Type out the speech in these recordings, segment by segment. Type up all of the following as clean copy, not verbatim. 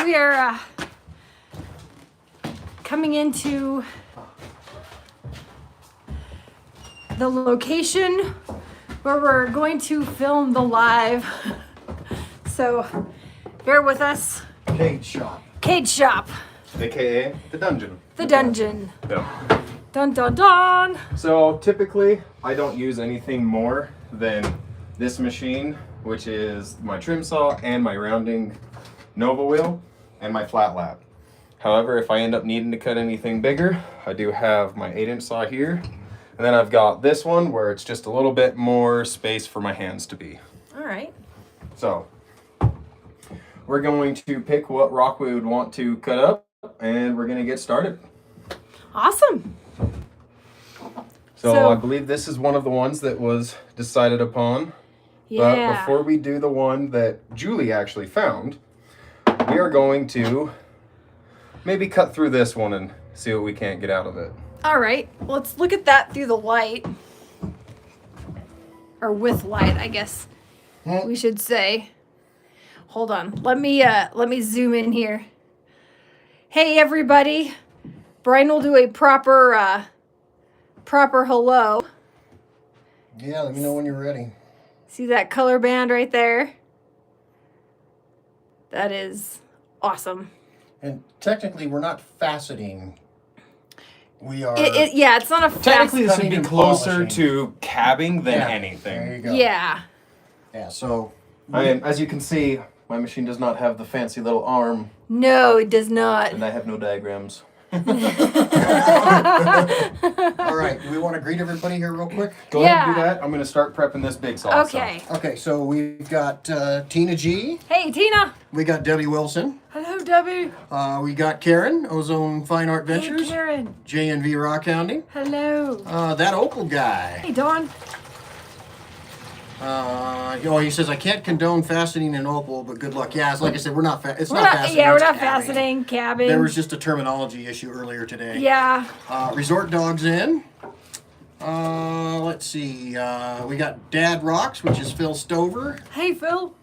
we are coming into the location where we're going to film the live. So bear with us. Kade shop. Kade shop. AKA the dungeon. The dungeon. Yeah. Dun dun dun. So typically I don't use anything more than this machine, which is my trim saw and my rounding Nova wheel and my flat lap. However, if I end up needing to cut anything bigger, I do have my 8-inch saw here. And then I've got this one where it's just a little bit more space for my hands to be. All right. So we're going to pick what rock we would want to cut up and we're going to get started. Awesome. So I believe this is one of the ones that was decided upon. Yeah. But before we do the one that Julie actually found, we are going to maybe cut through this one and see what we can't get out of it. All right. Let's look at that through the light. Or with light, I guess we should say. Hold on. Let me zoom in here. Hey everybody. Brian will do a proper hello. Yeah, let me know when you're ready. See that color band right there? That is awesome. And technically, we're not faceting. We are. Yeah, it's not a Technically, this would cutting be and closer polishing. to cabbing than There anything. you go. Yeah. Yeah. So. And as you can see, my machine does not have the fancy little arm, No, it does not. and I have no diagrams. All right. Do we want to greet everybody here real quick? Go ahead and do that. I'm going to start prepping this big saw. Okay. Okay. So we've got Tina G. Hey, Tina. We got Debbie Wilson. Hello, Debbie. We got Karen, Ozone Fine Art Ventures. Hey, Karen. J&V Rock Hounding. Hello. That Opal guy. Hey, Dawn. He says I can't condone faceting in Opal, but good luck. Yeah, it's like I said, it's not faceting. Yeah, we're it's not cabbing. faceting, cabbing. There was just a terminology issue earlier today. Yeah. Resort Dogs in. Let's see. We got Dad Rocks, which is Phil Stover. Hey, Phil.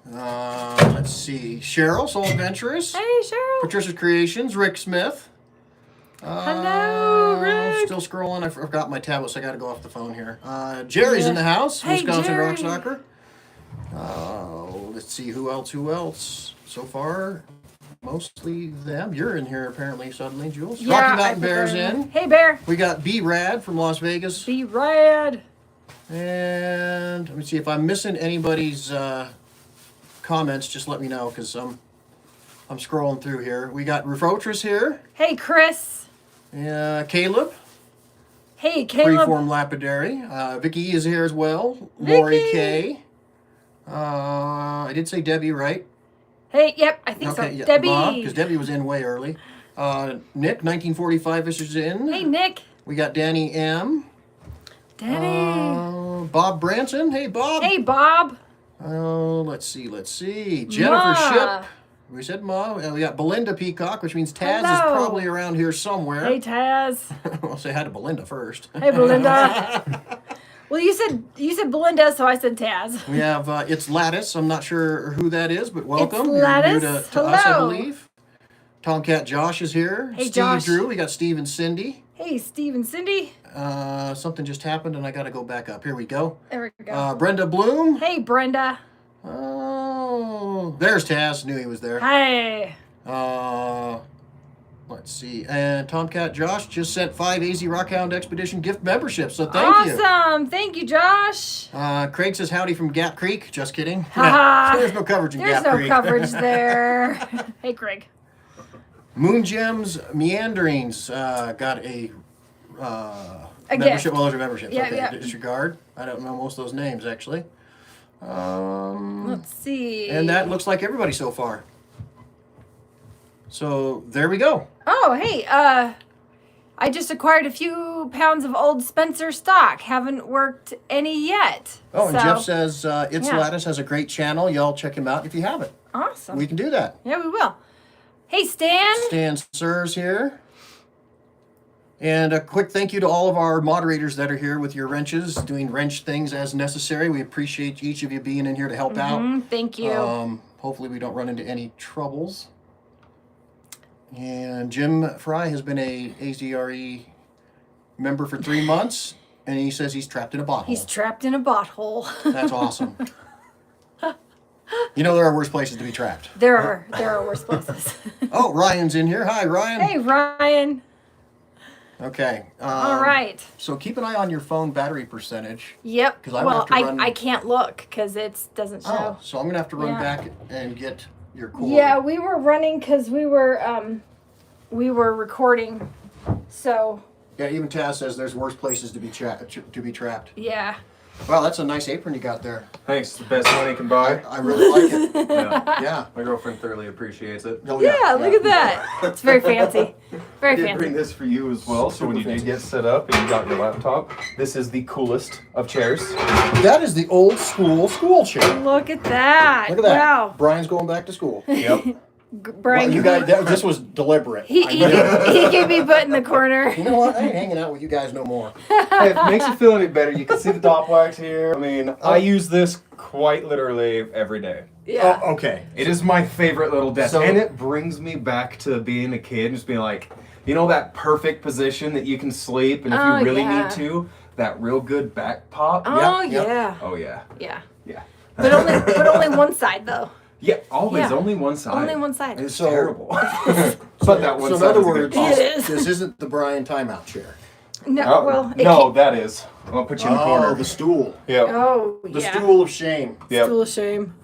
Let's see. Cheryl, Soul Adventurous. Hey, Cheryl. Patricia's Creations, Rick Smith. Hello, Rick. Still scrolling. I forgot my tablet, so I got to go off the phone here. Jerry's in the house. Hey, Wisconsin Jerry. Rock Soccer. Let's see who else. So far, mostly them. You're in here apparently suddenly, Jules. Yeah, Rocky I Mountain put Bear's her in. Hey, Bear. We got B Rad from Las Vegas. Be rad. And let me see if I'm missing anybody's comments. Just let me know because I'm scrolling through here. We got Rufotris here. Hey, Chris. Caleb. Hey, Caleb. Freeform Lapidary. Vicky is here as well. Lori Vicky. K. I did say Debbie, right? Hey, yep, I think so. Yeah, Debbie. because Debbie was in way early. Nick, 1945 is in. Hey, Nick. We got Danny M. Danny. Bob Branson. Hey, Bob. Hey, Bob. Let's see. Jennifer Ma. Ship. We said Ma. We got Belinda Peacock, which means Taz is Hello. probably around here somewhere. Hey, Taz. I'll say hi to Belinda first. Hey, Belinda. Well, you said Belinda, so I said Taz. We have It's Lattice. I'm not sure who that is, but welcome. It's You're Lattice. new to us, I Hello. believe. Tomcat Josh is here. Hey, Steve Josh. Drew. We got Steve and Cindy. Hey, Steve and Cindy. Something just happened, and I got to go back up. Here we go. There we go. Brenda Bloom. Hey, Brenda. Oh, there's Taz. Knew he was there. Hey. Let's see. And Tomcat Josh just sent 5 AZ Rockhound Expedition gift memberships, so thank you. Awesome. Thank you, Josh. Craig says howdy from Gap Creek. Just kidding. Ha-ha. There's no coverage in There's Gap no Creek. coverage there. Hey, Craig. Moon Gems Meanderings got a A membership. gift. Well, those are memberships. Yeah, okay, yeah. disregard. I don't know most of those names actually. Let's see. And that looks like everybody so far. So there we go. Oh, hey, I just acquired a few pounds of old Spencer stock. Haven't worked any yet. Oh, and So, Jeff says It's yeah. Lattice has a great channel. Y'all check him out if you haven't. Awesome. We can do that. Yeah, we will. Hey, Stan. Stan Sirs here. And a quick thank you to all of our moderators that are here with your wrenches, doing wrench things as necessary. We appreciate each of you being in here to help out. Thank you. Hopefully we don't run into any troubles. And Jim Fry has been a AZRE member for 3 months, and he says he's trapped in a bottle. He's trapped in a botthole. That's awesome. You know there are worse places to be trapped. There are worse places. Oh, Ryan's in here. Hi, Ryan. Hey, Ryan. Okay. All right. So keep an eye on your phone battery percentage. Yep. 'Cause I would Well, have to run- I can't look because it doesn't show. Oh, so I'm gonna have to run Yeah. back and get your cord. Yeah, we were running because we were recording. So Yeah, even Taz says there's worse places to be trapped. yeah. Wow, that's a nice apron you got there. Thanks, the best money can buy. I really like it. Yeah. Yeah. My girlfriend thoroughly appreciates it. Oh, Yeah, look at that. It's very fancy. Very I did bring fancy. this for you as well, so when you Super do get set up and you got your laptop, this is the coolest of chairs. That is the old school chair. Look at that. Look at that. Wow. Brian's going back to school. Yep. Brian, Well, you guys, this was deliberate. he gave me butt in the corner. You know what? I ain't hanging out with you guys no more. Hey, if it makes you feel any better, you can see the dot wax here. I mean, I use this quite literally every day. Yeah. Oh, okay. It is my favorite little desk, So- and it brings me back to being a kid and just being like, you know, that perfect position that you can sleep, and if Oh, you really yeah. need to, that real good back pop. Oh Yep, yep. yeah. Oh yeah, Yeah. yeah, But only one side though. yeah. Always Yeah. only one side. Only one side. It's So- terrible. But that one So in side other is a good words, pop. It is. this isn't the Brian timeout chair. No. Oh, Well. It no, that is. I'll put you in the corner. the stool. Yep. Oh The yeah. stool of shame. Yep. Stool of shame.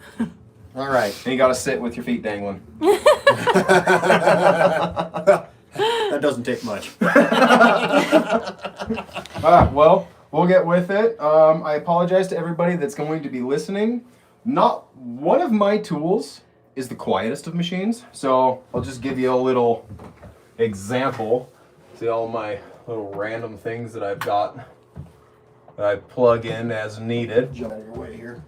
All right. And you gotta sit with your feet dangling. That doesn't take much. Well, we'll get with it. I apologize to everybody that's going to be listening. Not one of my tools is the quietest of machines, so I'll just give you a little example. See all my little random things that I've got that I plug in as needed. Jump out of your way here.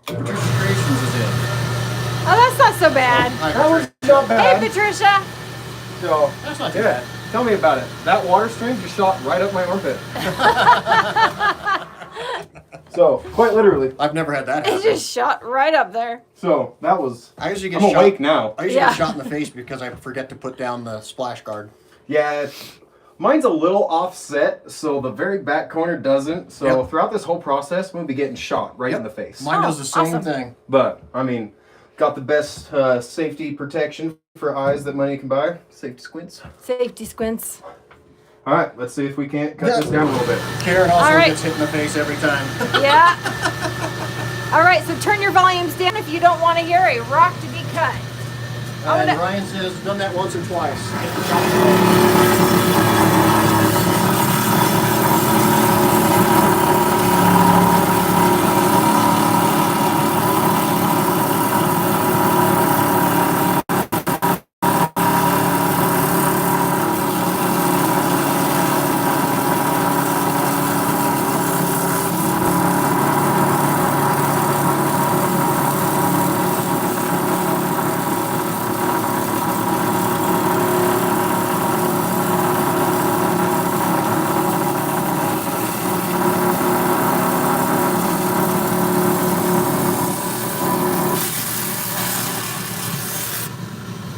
Patricia Creations is in. Oh, that's not so bad. Hi, That was Patricia. not Hey, bad. Patricia. So, That's not too yeah, bad. tell me about it. That water stream just shot right up my armpit. So, quite literally. I've never had that It happen. just shot right up there. So, that was... I usually get I'm shot. awake now. I usually Yeah. get shot in the face because I forget to put down the splash guard. Yeah, mine's a little offset, so the very back corner doesn't. So Yep. throughout this whole process, we'll be getting shot right in the face. Mine does Oh, the same awesome. thing. But, I mean, got the best safety protection for eyes that money can buy. Safety squints. Safety squints. All right, let's see if we can't cut Yeah. this down a little bit. Karen also All right. gets hit in the face every time. Yeah. All right, so turn your volumes down if you don't want to hear a rock to be cut. And gonna- Ryan says, done that once or twice.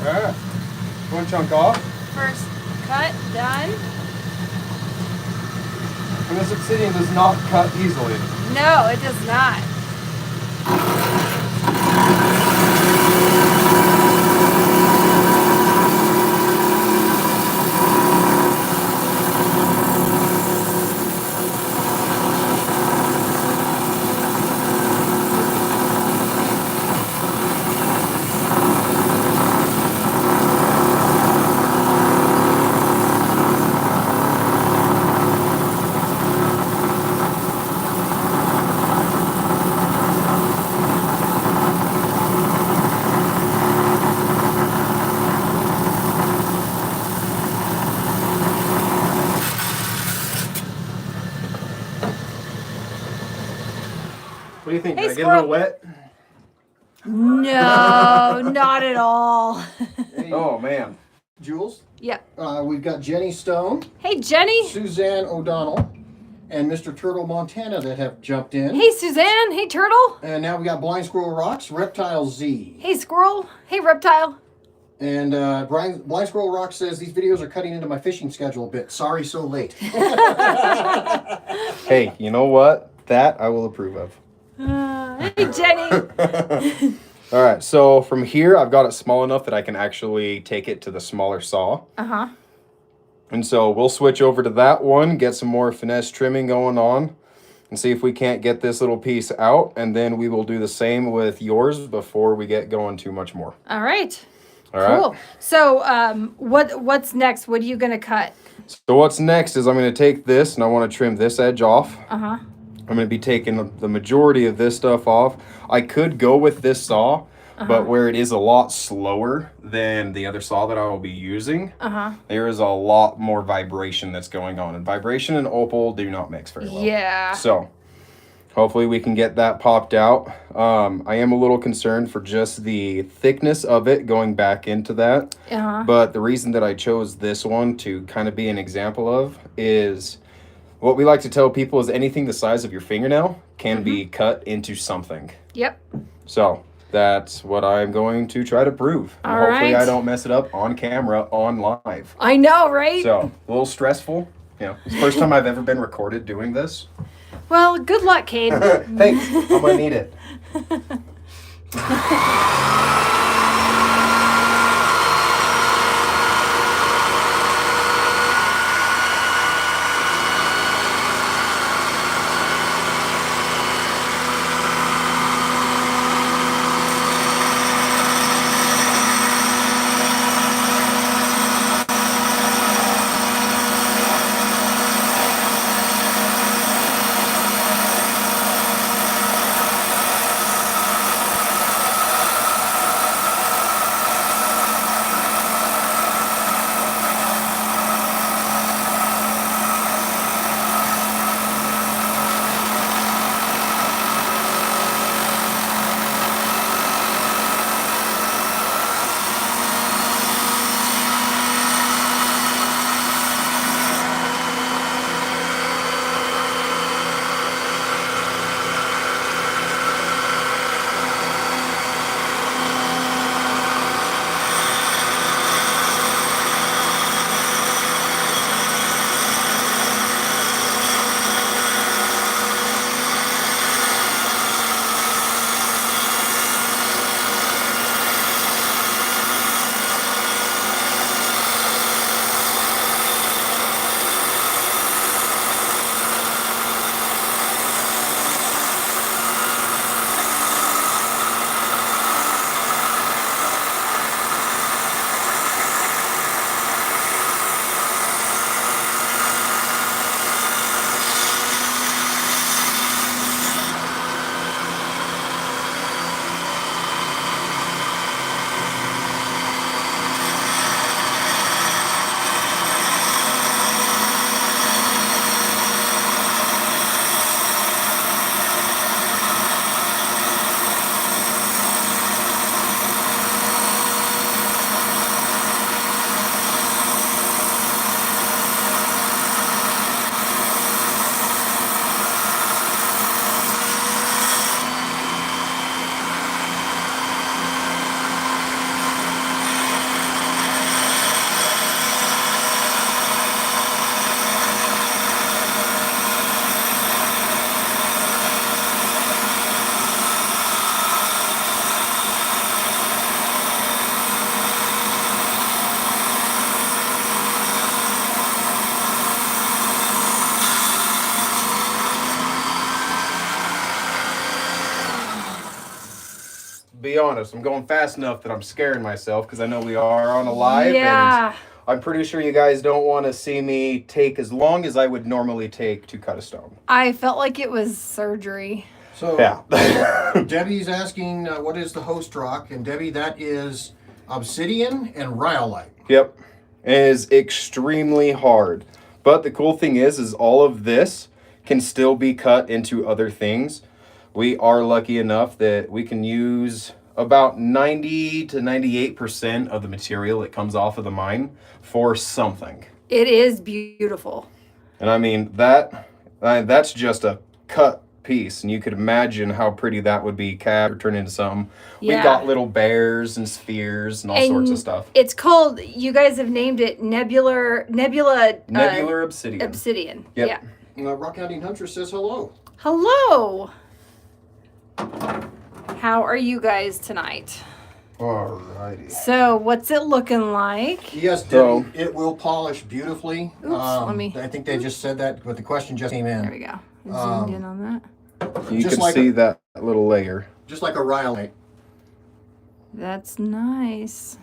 All right, one chunk off. First cut, done. And this obsidian does not cut easily. No, it does not. What do you think? Hey, Did I get a little squirrel. wet? No, not at all. Oh, man. Jules. Yep. We've got Jenny Stone, Hey, Jenny. Suzanne O'Donnell, and Mr. Turtle Montana that have jumped in. Hey, Suzanne. Hey, Turtle. And now we got Blind Squirrel Rocks, Reptile Z. Hey, Squirrel. Hey, Reptile. And Blind Squirrel Rock says, these videos are cutting into my fishing schedule a bit. Sorry so late. Hey, you know what? That I will approve of. Hey, Jenny. All right, so from here, I've got it small enough that I can actually take it to the smaller saw. Uh-huh. And so we'll switch over to that one, get some more finesse trimming going on, and see if we can't get this little piece out. And then we will do the same with yours before we get going too much more. All right. All right. Cool. So, what's next? What are you gonna cut? So what's next is I'm going to take this, and I want to trim this edge off. Uh-huh. I'm going to be taking the majority of this stuff off. I could go with this saw, but where it is a lot slower than the other saw that I will be using, there is a lot more vibration that's going on. And vibration and opal do not mix very well. Yeah. So hopefully we can get that popped out. I am a little concerned for just the thickness of it going back into that. But the reason that I chose this one to kind of be an example of is what we like to tell people is anything the size of your fingernail can be cut into something. Yep. So that's what I'm going to try to prove. And All hopefully right. I don't mess it up on camera, on live. I know, right? So a little stressful. You know, it's the first time I've ever been recorded doing this. Well, good luck, Kade. Thanks. I'm gonna need it. Be honest, I'm going fast enough that I'm scaring myself because I know we are on a live. Yeah. And I'm pretty sure you guys don't want to see me take as long as I would normally take to cut a stone. I felt like it was surgery. So Yeah. Debbie's asking, what is the host rock? And Debbie, that is obsidian and rhyolite. Yep. It is extremely hard. But the cool thing is all of this can still be cut into other things. We are lucky enough that we can use about 90 to 98% of the material that comes off of the mine for something. It is beautiful. And I mean, that's just a cut piece, and you could imagine how pretty that would be cat or turn into something. Yeah. We've got little bears and spheres and all sorts of stuff. It's called, you guys have named it Nebular Obsidian. Obsidian. Yep. Yeah. Rock Hunting Huntress says hello. Hello. How are you guys tonight? Alrighty. So, what's it looking like? Yes, So- Debbie, it will polish beautifully. Oops, let me- I think they just said that, but the question just came in. There we go. Zoomed in on that. You Just can like see that little layer. Just like a rhyolite. That's nice.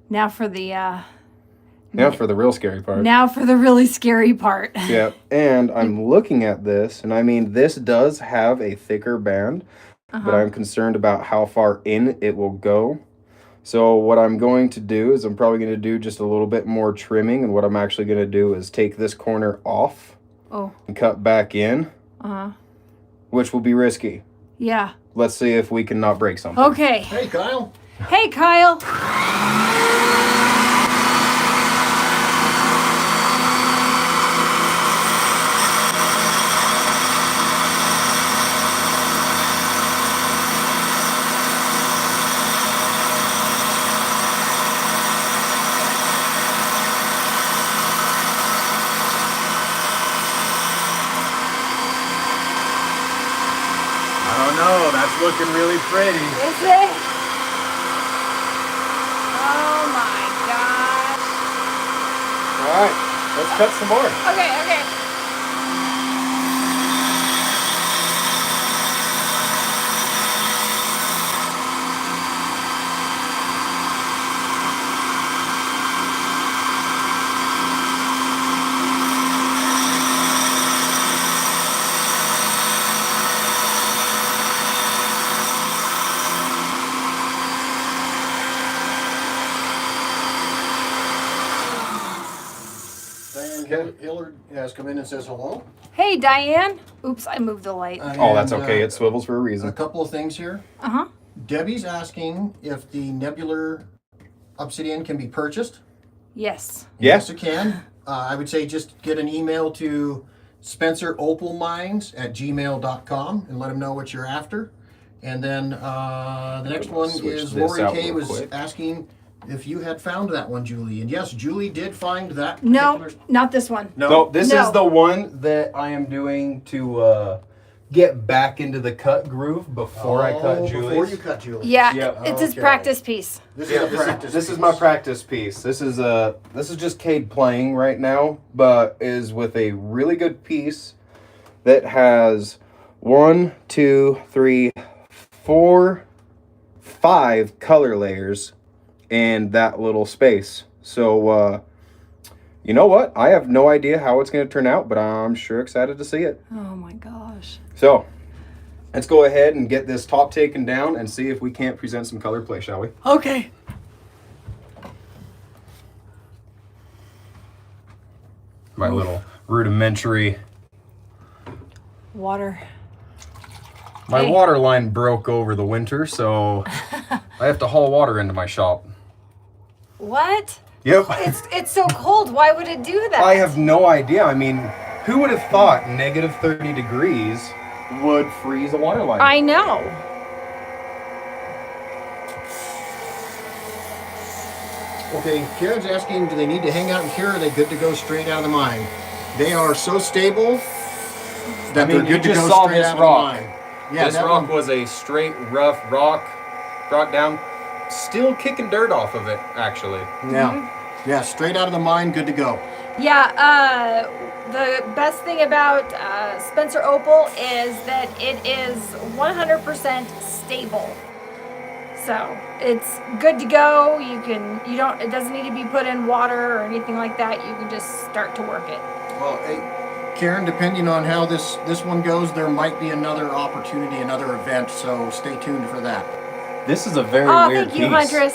Now for the Now for the real scary part. now for the really scary part. Yeah, and I'm looking at this, and I mean, this does have a thicker band, but I'm concerned about how far in it will go. So what I'm going to do is I'm probably going to do just a little bit more trimming, and what I'm actually going to do is take this corner off Oh. and cut back in, which will be risky. Yeah. Let's see if we can not break something. Okay. Hey, Kyle. Hey, Kyle. I don't know. That's looking really pretty. Is it? Oh my gosh. All right, let's cut some more. Okay, okay. Diane Hillard has come in and says hello. Hey, Diane. Oops, I moved the light. Oh, that's And, okay. It swivels for a A reason. couple of things here. Uh-huh. Debbie's asking if the nebular obsidian can be purchased. Yes. Yeah. Yes, it can. I would say just get an email to Spencer Opal Mines at gmail.com and let them know what you're after. And then the next one Switch is this Lori out K real was quick. asking if you had found that one, Julie. And yes, Julie did find that. No, particular- not this one. No, this No. is the one that I am doing to get back into the cut groove before I cut Julie's. Before you cut Julie. Yeah, Yep. it's his Okay. practice piece. This Yeah, is a practice. this is my practice piece. This is just Kade playing right now, but is with a really good piece that has 1, 2, 3, 4, 5 color layers in that little space. So you know what? I have no idea how it's going to turn out, but I'm sure excited to see it. Oh my gosh. So let's go ahead and get this top taken down and see if we can't present some color play, shall we? Okay. My little rudimentary. Water. My Hey. water line broke over the winter, so I have to haul water into my shop. What? Yep. It's so cold. Why would it do that? I have no idea. I mean, who would have thought negative 30 degrees would freeze a water line? I know. Okay, Karen's asking, do they need to hang out in here, or are they good to go straight out of the mine? They are so stable that I mean, they're you good to just go saw straight this out rock. of the mine. Yeah, This that rock one- was a straight, rough rock, brought down, still kicking dirt off of it, actually. Yeah, yeah, straight out of the mine, good to go. Yeah, the best thing about Spencer Opal is that it is 100% stable. So it's good to go. It doesn't need to be put in water or anything like that. You can just start to work it. Well, hey, Karen, depending on how this one goes, there might be another opportunity, another event, so stay tuned for that. This is a very Oh, weird thank you, piece. Huntress.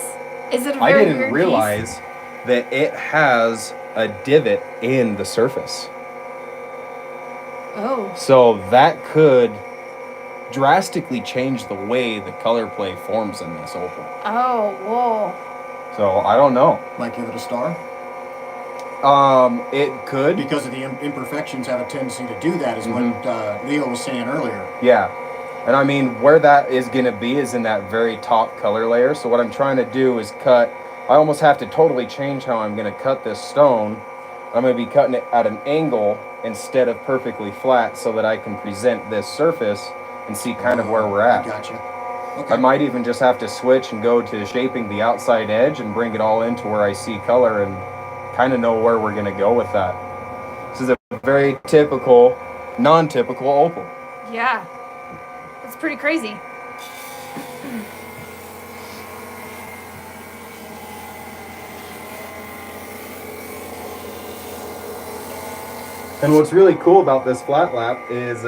Is it a I very didn't weird realize that it has a divot in the surface. piece? Oh. So that could drastically changed the way the color play forms in this opal. Oh, whoa. So I don't know. Might give it a star. It could. Because of the imperfections have a tendency to do that, is what Leo was saying earlier. Yeah. And I mean, where that is going to be is in that very top color layer. So what I'm trying to do is cut, I almost have to totally change how I'm going to cut this stone. I'm going to be cutting it at an angle instead of perfectly flat so that I can present this surface and see kind of where we're at. I gotcha. Okay. I might even just have to switch and go to shaping the outside edge and bring it all into where I see color and kind of know where we're going to go with that. This is a very typical, non-typical opal. Yeah. It's pretty crazy. And what's really cool about this flat lap is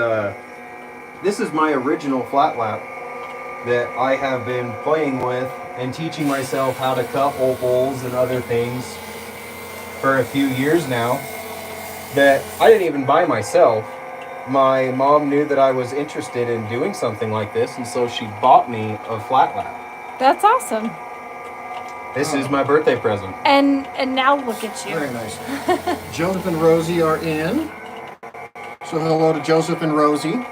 this is my original flat lap that I have been playing with and teaching myself how to cut opals and other things for a few years now that I didn't even buy myself. My mom knew that I was interested in doing something like this, and so she bought me a flat lap. That's awesome. This is my birthday present. And now look at you. Very nice. Joseph and Rosie are in. So hello to Joseph and Rosie.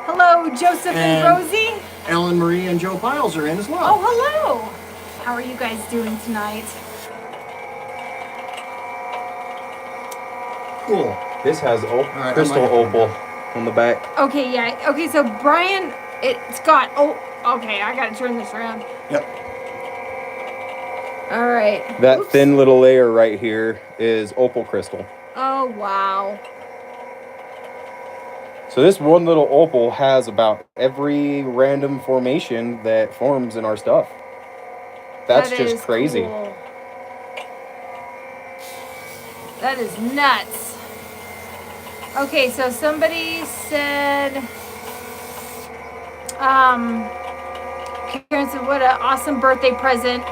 Hello, Joseph and Rosie. Ellen Marie and Joe Piles are in as well. Oh, hello. How are you guys doing tonight? Cool. This has right, crystal opal on the back. Okay, yeah. Okay, so Brian, it's got, okay, I gotta turn this around. Yep. All right. That Oops. thin little layer right here is opal crystal. Oh, wow. So this one little opal has about every random formation that forms in our stuff. That's That just is crazy. Cool. That is nuts. Okay, so somebody said, Karen said, what an awesome birthday present.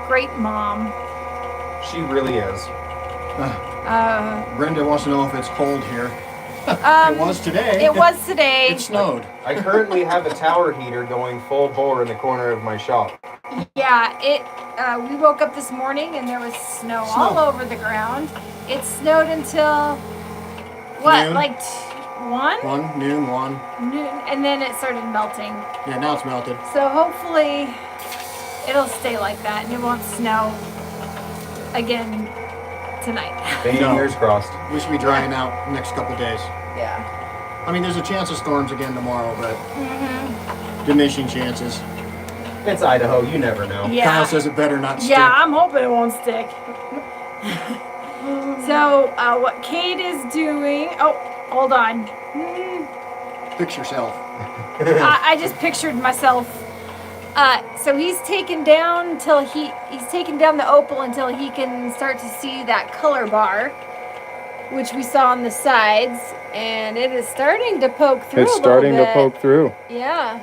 Great mom. She really is. Brenda wants to know if it's cold here. It was today. It was today. It snowed. I currently have a tower heater going full bore in the corner of my shop. Yeah, we woke up this morning and there was snow all over the ground. It snowed until, what, Noon? like 1? Noon, Noon, and then it started melting. Yeah, now it's melted. So hopefully it'll stay like that and it won't snow again tonight. Fingers crossed. We should be drying out the next couple days. Yeah. I mean, there's a chance of storms again tomorrow, but diminishing chances. It's Idaho, you never know. Yeah. Kyle says it better not stick. Yeah, I'm hoping it won't stick. So, what Kade is doing... Oh, hold on. Fix yourself. I just pictured myself. So he's taken down he's taken down the opal until he can start to see that color bar, which we saw on the sides, and it is starting to poke through. It's a little starting to bit. poke through. Yeah.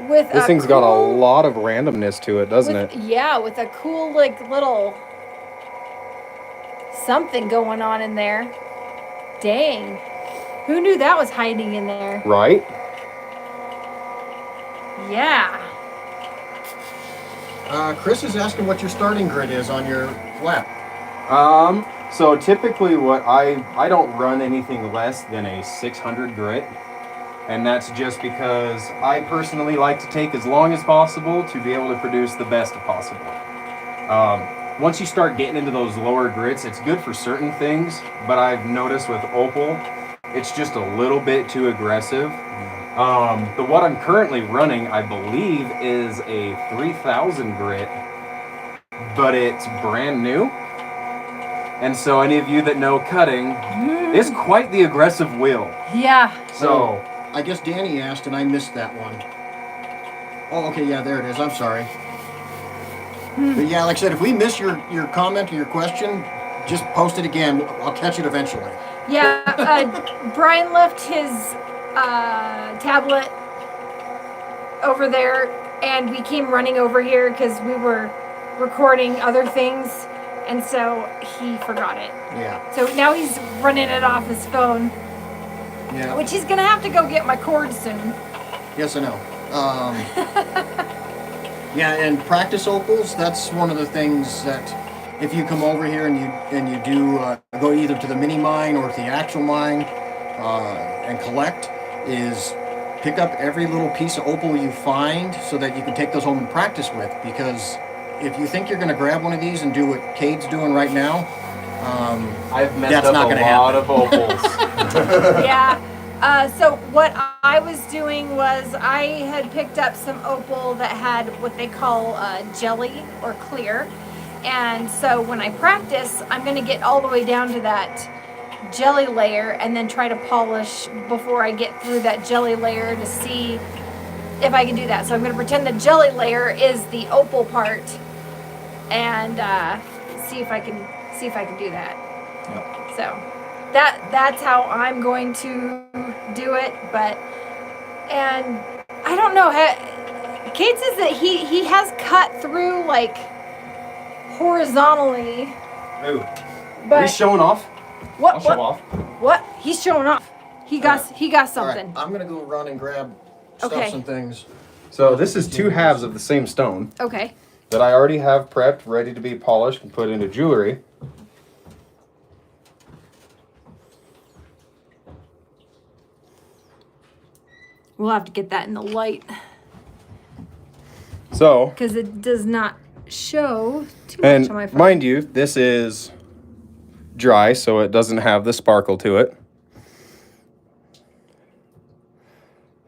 With This thing's got a lot of randomness to it, doesn't it? Yeah, with a cool little something going on in there. Dang. Who knew that was hiding in there? Right? Yeah. Chris is asking what your starting grid is on your lap. So typically what I don't run anything less than a 600 grit. And that's just because I personally like to take as long as possible to be able to produce the best possible. Once you start getting into those lower grits, it's good for certain things, but I've noticed with opal, it's just a little bit too aggressive. The what I'm currently running, I believe, is a 3000 grit, but it's brand new. And so any of you that know cutting, it's quite the aggressive wheel. Yeah. So I guess Danny asked and I missed that one. Oh, okay, yeah, there it is. I'm sorry. But yeah, like I said, if we miss your comment or your question, just post it again. I'll catch it eventually. Yeah, Brian left his tablet over there, and we came running over here because we were recording other things, and so he forgot it. Yeah. So now he's running it off his phone. Yeah. Which he's gonna have to go get my cord soon. Yes, I know. Yeah, and practice opals. That's one of the things that, if you come over here and you do go either to the mini mine or to the actual mine and collect, is pick up every little piece of opal you find so that you can take those home and practice with. Because if you think you're going to grab one of these and do what Kade's doing right now, I've messed that's up not a gonna lot happen. of opals. Yeah. So what I was doing was I had picked up some opal that had what they call jelly or clear. And so when I practice, I'm going to get all the way down to that jelly layer and then try to polish before I get through that jelly layer to see if I can do that. So I'm going to pretend the jelly layer is the opal part and see if I can do that. Yep. So that's how I'm going to do it. But and I don't know. Kate says that he has cut through like horizontally. Ooh. But He's showing off. what? I'll show off. What? He's showing off. He got All right, something. I'm going to go run and grab stuff Okay. and things. So this is 2 halves of the same stone Okay. that I already have prepped, ready to be polished and put into jewelry. We'll have to get that in the light So, because it does not show too much on my and phone. mind you, this is dry, so it doesn't have the sparkle to it.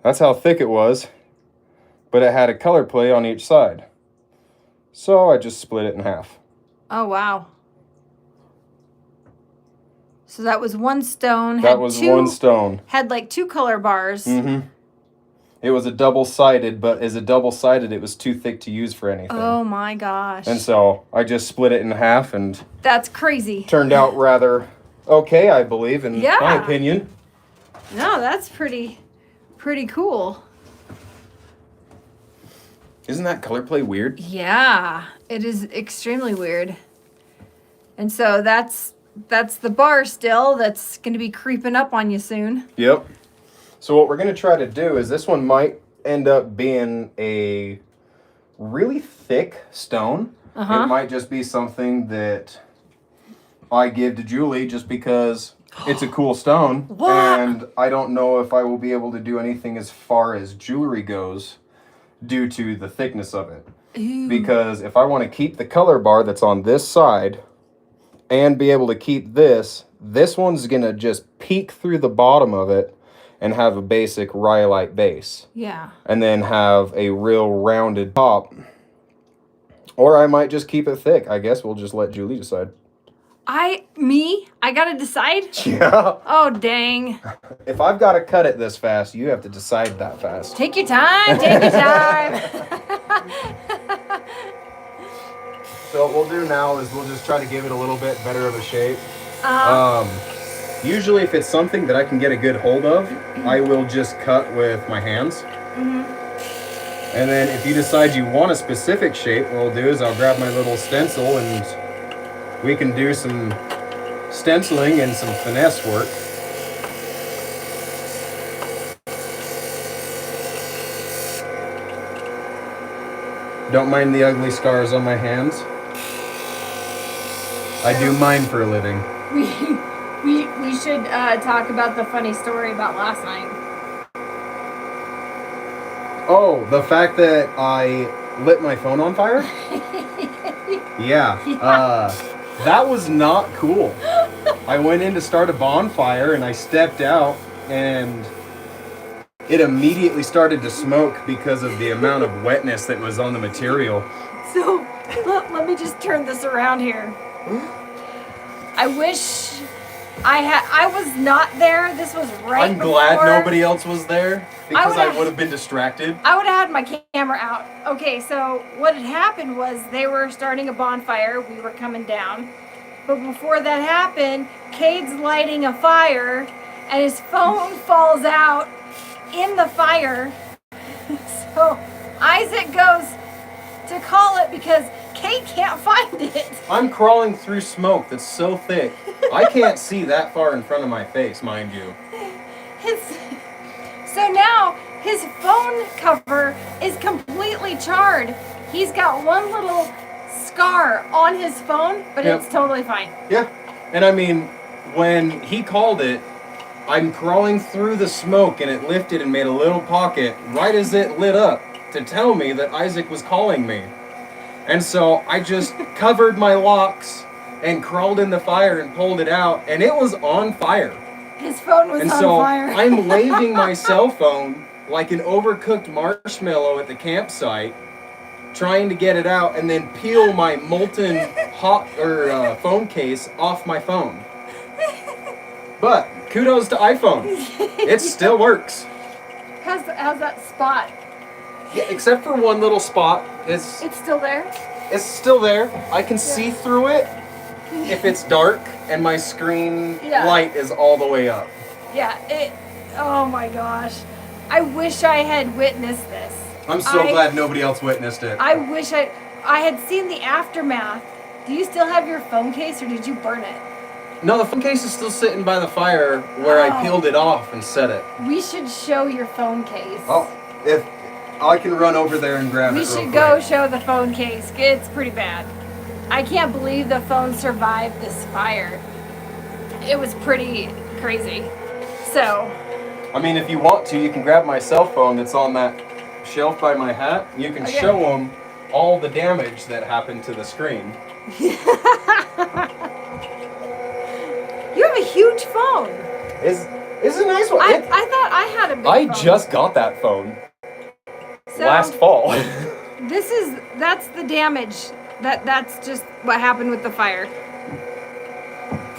That's how thick it was, but it had a color play on each side. So I just split it in half. Oh wow. So that was one stone. That was one stone. Had like 2 color bars. Mm-hmm. It was a double-sided, but as a double-sided, it was too thick to use for anything. Oh my gosh. And so I just split it in half and That's crazy. turned out rather okay, I believe, in Yeah. my opinion. No, that's pretty cool. Isn't that color play weird? Yeah, it is extremely weird. And so that's the bar still that's going to be creeping up on you soon. Yep. So what we're going to try to do is this one might end up being a really thick stone. Uh-huh. It might just be something that I give to Julie just because it's a cool stone. What? And I don't know if I will be able to do anything as far as jewelry goes due to the thickness of it. Ooh. Because if I want to keep the color bar that's on this side and be able to keep this one's going to just peek through the bottom of it and have a basic rhyolite base. Yeah. And then have a real rounded top. Or I might just keep it thick. I guess we'll just let Julie decide. I gotta decide? Yeah. Oh, dang. If I've got to cut it this fast, you have to decide that fast. Take your time. So what we'll do now is we'll just try to give it a little bit better of a shape. Usually if it's something that I can get a good hold of, I will just cut with my hands. And then if you decide you want a specific shape, what I'll do is I'll grab my little stencil and we can do some stenciling and some finesse work. Don't mind the ugly scars on my hands. I do mine for a living. We should talk about the funny story about last night. Oh, the fact that I lit my phone on fire? Yeah. That was not cool. I went in to start a bonfire and I stepped out and it immediately started to smoke because of the amount of wetness that was on the material. So let me just turn this around here. I wish I was not there. This was right I'm glad before- nobody else was there because I would've- would have been distracted. I would have had my camera out. Okay, so what had happened was they were starting a bonfire. We were coming down. But before that happened, Cade's lighting a fire and his phone falls out in the fire. So Isaac goes to call it because Cade can't find it. I'm crawling through smoke that's so thick. I can't see that far in front of my face, mind you. his so now his phone cover is completely charred. He's got one little scar on his phone, but Yep. it's totally fine. Yeah. And I mean, when he called it, I'm crawling through the smoke and it lifted and made a little pocket right as it lit up to tell me that Isaac was calling me. And so I just covered my locks and crawled in the fire and pulled it out, and it was on fire. His phone was And on so fire. I'm waving my cell phone like an overcooked marshmallow at the campsite, trying to get it out and then peel my molten hot phone case off my phone. But kudos to iPhone. It still works. How's that spot? Yeah, except for one little spot. It's still there? It's still there. I can see through it if it's dark and my screen light is all the way up. Yeah, oh my gosh. I wish I had witnessed this. I'm so glad nobody else witnessed it. I wish I had seen the aftermath. Do you still have your phone case or did you burn it? No, the phone case is still sitting by the fire where I peeled it off and set it. We should show your phone case. Oh, if I can run over there and grab it We real should quick. go show the phone case. It's pretty bad. I can't believe the phone survived this fire. It was pretty crazy. So, I mean, if you want to, you can grab my cell phone that's on that shelf by my hat. You can show them all the damage that happened to the screen. you have a huge phone. It's a nice one. I thought I had a big I phone. just got that phone So, last fall. that's the damage. That's just what happened with the fire.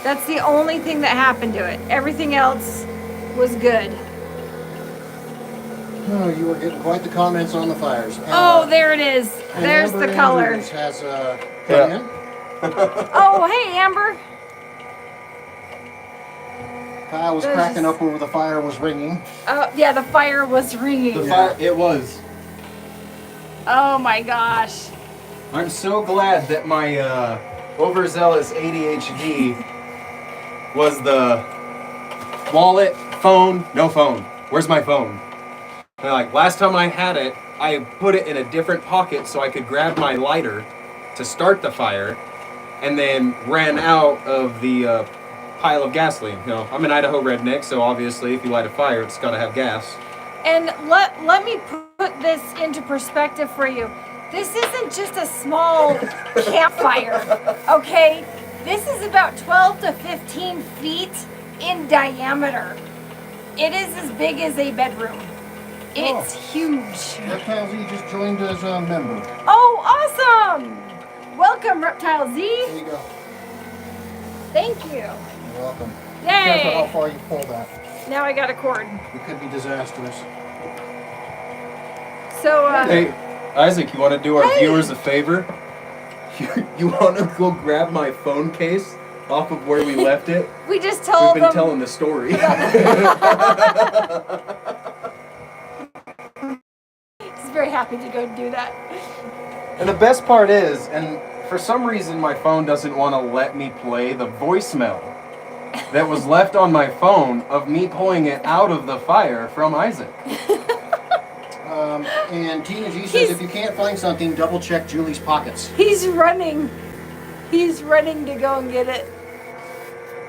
That's the only thing that happened to it. Everything else was good. Oh, you were getting quite the comments on the fires. Oh, there it is. And There's Amber the color. Andrews has come in. Oh, hey, Amber. Kyle was There's cracking just- up over the fire was ringing. Oh, yeah, the fire was ringing. The fire, it was. Oh my gosh. I'm so glad that my overzealous ADHD was the wallet, phone, no phone. Where's my phone? And like last time I had it, I put it in a different pocket so I could grab my lighter to start the fire, and then ran out of the pile of gasoline. You know, I'm an Idaho redneck, so obviously if you light a fire, it's got to have gas. And let me put this into perspective for you. This isn't just a small campfire, okay? This is about 12 to 15 feet in diameter. It is as big as a bedroom. It's huge. Reptile Z just joined as a member. Oh, awesome! Welcome, Reptile Z. There you go. Thank you. You're welcome. Be careful how Yay! far you pull that. Now I got a cord. It could be disastrous. So, Hey, Isaac, you want to do our Hey. viewers a favor? You want to go grab my phone case off of where we left it? we just We've told been them. telling the story. He's very happy to go do that. And the best part is, and for some reason my phone doesn't want to let me play the voicemail that was left on my phone of me pulling it out of the fire from Isaac. And Tina G says if you can't find something, double check Julie's pockets. He's running. He's running to go and get it.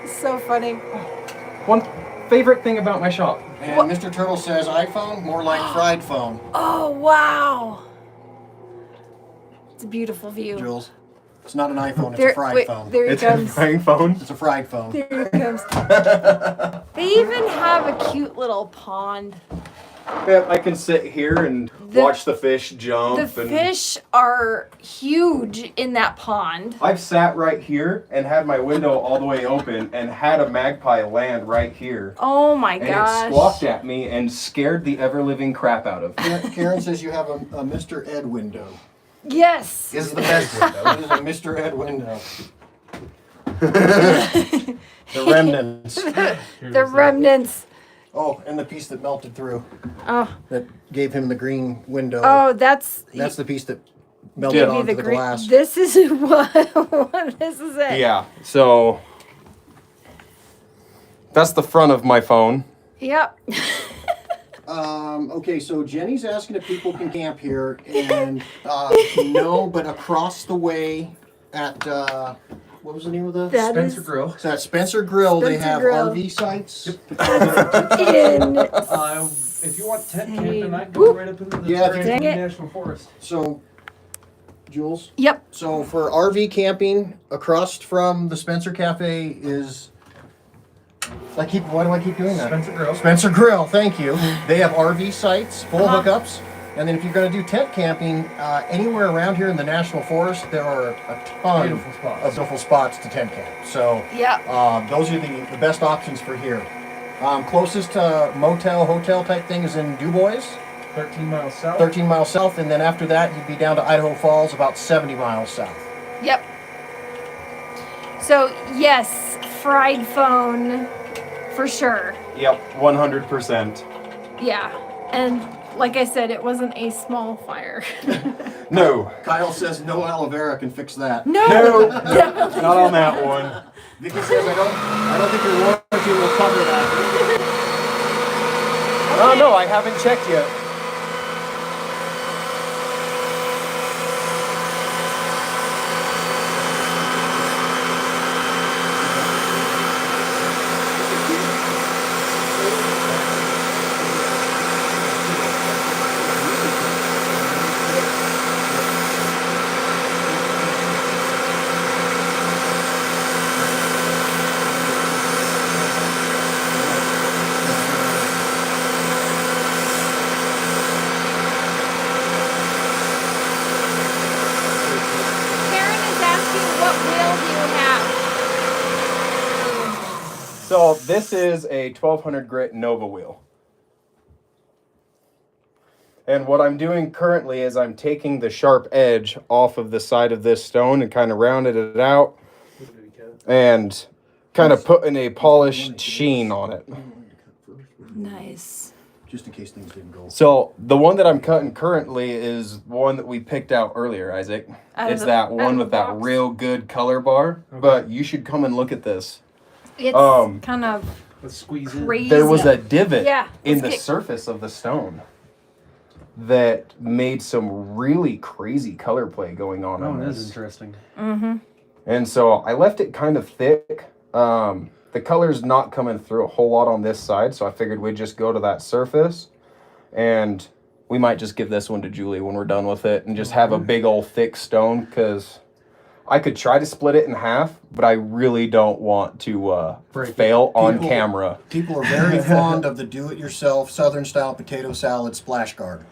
It's so funny. One favorite thing about my shop. And Mr. Turtle says iPhone, more like fried phone. Oh, wow. It's a beautiful view. Jules, it's not an iPhone, it's a fried phone. There he It's comes. a frying phone. It's a fried phone. There he comes. They even have a cute little pond. Yeah, I can sit here and watch the fish jump. The fish are huge in that pond. I've sat right here and had my window all the way open and had a magpie land right here. Oh my And gosh. it squawked at me and scared the ever-living crap out of me. Karen says you have a Mr. Ed window. Yes. This is the best window. It is a Mr. Ed window. The remnants. The remnants. Oh, and the piece that melted through. Oh. That gave him the green window. Oh, that's That's the piece that melted give me onto the the green. glass. This is what this is it. Yeah, so that's the front of my phone. Yep. Okay, so Jenny's asking if people can camp here, and no, but across the way at what was the name of the That Spencer is Grill. So at Spencer Grill, they Spencer have Grill. RV sites. If you want tent camp tonight, go right up into the Yeah, very dang it. National Forest. So, Jules. Yep. So for RV camping, across from the Spencer Cafe is. Why do I keep doing that? Spencer Grill. Spencer Grill, thank you. They have RV sites, full Uh-huh. hookups. And then if you're going to do tent camping, anywhere around here in the National Forest, there are a ton Beautiful spots. of beautiful spots to tent camp. So Yep. those are the best options for here. Closest motel, hotel type thing is in DuBois, 13 miles south. 13 miles south. And then after that, you'd be down to Idaho Falls, about 70 miles south. Yep. So yes, fried phone for sure. Yep, 100%. Yeah. And like I said, it wasn't a small fire. No, Kyle says no aloe vera can fix that. No. no, Definitely not on that one. Vicky says I don't think your warranty will cover that. Oh no, I haven't checked yet. Karen is asking what wheel do you have? So this is a 1200 grit Nova wheel. And what I'm doing currently is I'm taking the sharp edge off of the side of this stone and kind of rounded it out and kind of putting a polished sheen on it. Nice. Just in case things didn't go. So the one that I'm cutting currently is one that we picked out earlier, Isaac. Out of It's the- that out one of with the that box? real good color bar. But you should come and look at this. It's Um, kind of Let's squeeze in. crazy. There was a divot Yeah, in let's the get- surface of the stone that made some really crazy color play going on Oh, on that is this. interesting. Mm-hmm. And so I left it kind of thick. The color's not coming through a whole lot on this side, so I figured we'd just go to that surface. And we might just give this one to Julie when we're done with it and just have a big old thick stone, because I could try to split it in half, but I really don't want to Break it. fail on People- camera. People are very fond of the do-it-yourself Southern style potato salad splash guard.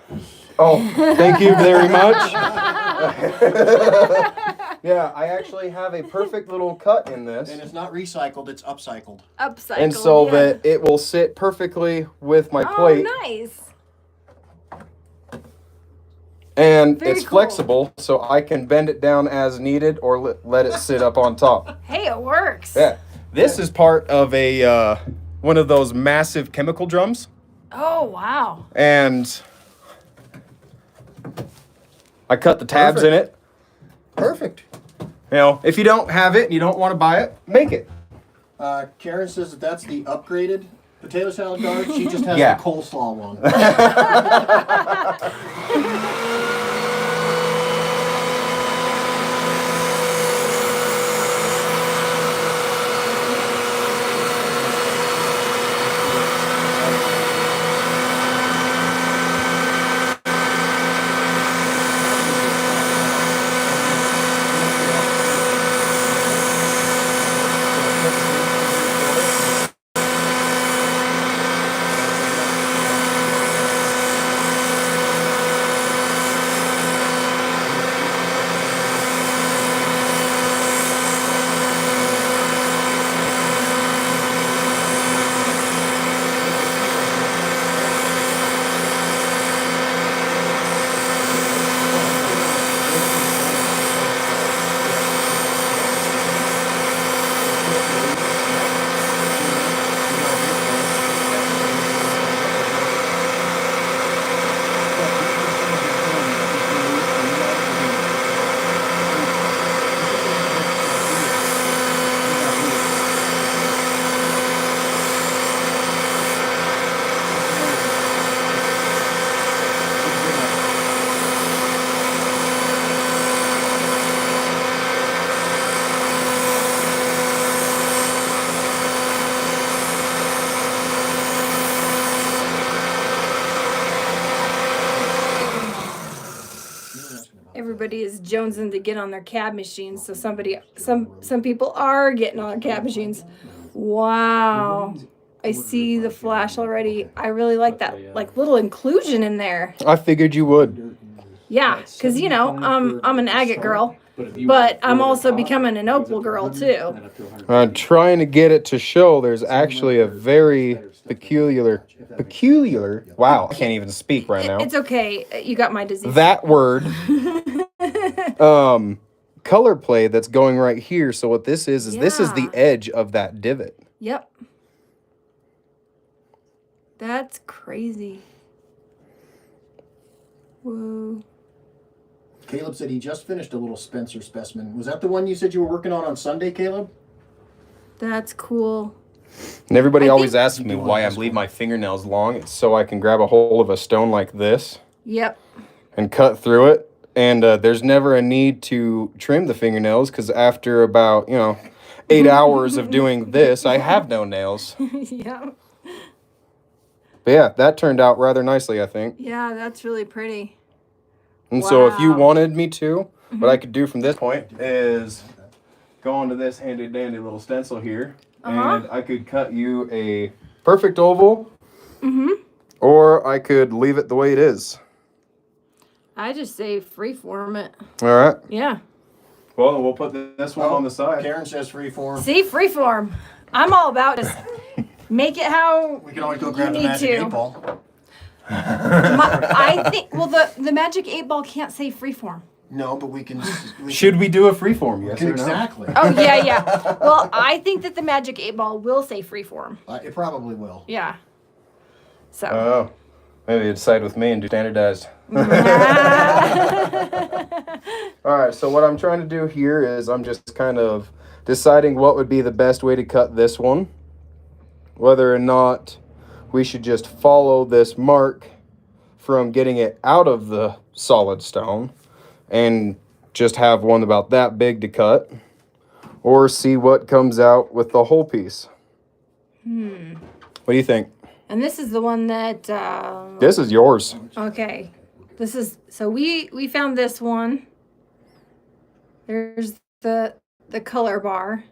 Oh, thank you very much. Yeah, I actually have a perfect little cut in this. And it's not recycled, it's upcycled. Upcycled. And so yeah. that it will sit perfectly with my Oh, plate. nice. And Very it's cool. flexible, so I can bend it down as needed or let it sit up on top. Hey, it works. Yeah. This is part of a one of those massive chemical drums. Oh, wow. And I cut the tabs in it. Perfect. You know, if you don't have it and you don't want to buy it, make it. Karen says that that's the upgraded potato salad guard. She just has Yeah. the coleslaw one. everybody is jonesing to get on their cab machines. So some people are getting on cab machines. Wow. I see the flash already. I really like that like little inclusion in there. I figured you would. Yeah, because you know, I'm an agate girl, but I'm also becoming an opal girl too. Trying to get it to show there's actually a very peculiar, wow, I can't even speak right now. It's okay. You got my disease. That word, color play that's going right here. So what this is this is the edge of that divot. Yep. That's crazy. Whoa. Caleb said he just finished a little Spencer specimen. Was that the one you said you were working on Sunday, Caleb? That's cool. And everybody always asks me why I leave my fingernails long. It's so I can grab a hold of a stone like this. Yep. And cut through it. And there's never a need to trim the fingernails because after about, 8 hours of doing this, I have no nails. Yeah. But yeah, that turned out rather nicely, I think. Yeah, that's really pretty. And so if you wanted me to, what I could do from this point is go onto this handy dandy little stencil here. And I could cut you a perfect oval. Or I could leave it the way it is. I just say freeform it. All right. Yeah. Well, we'll put this one on the side. Karen says freeform. See, freeform. I'm all about it. Make it how We can always go you grab the need magic to. 8-ball. I think. Well, the magic 8-ball can't say freeform. No, but we can. Should we do a freeform? Yes or no? Exactly. Oh yeah. Well, I think that the magic 8-ball will say freeform. It probably will. Yeah. So. Oh, maybe you'd side with me and do standardized. All right, so what I'm trying to do here is I'm just kind of deciding what would be the best way to cut this one. Whether or not we should just follow this mark from getting it out of the solid stone and just have one about that big to cut, or see what comes out with the whole piece. What do you think? And this is the one that. This is yours. Okay. This is so we found this one. There's the color bar.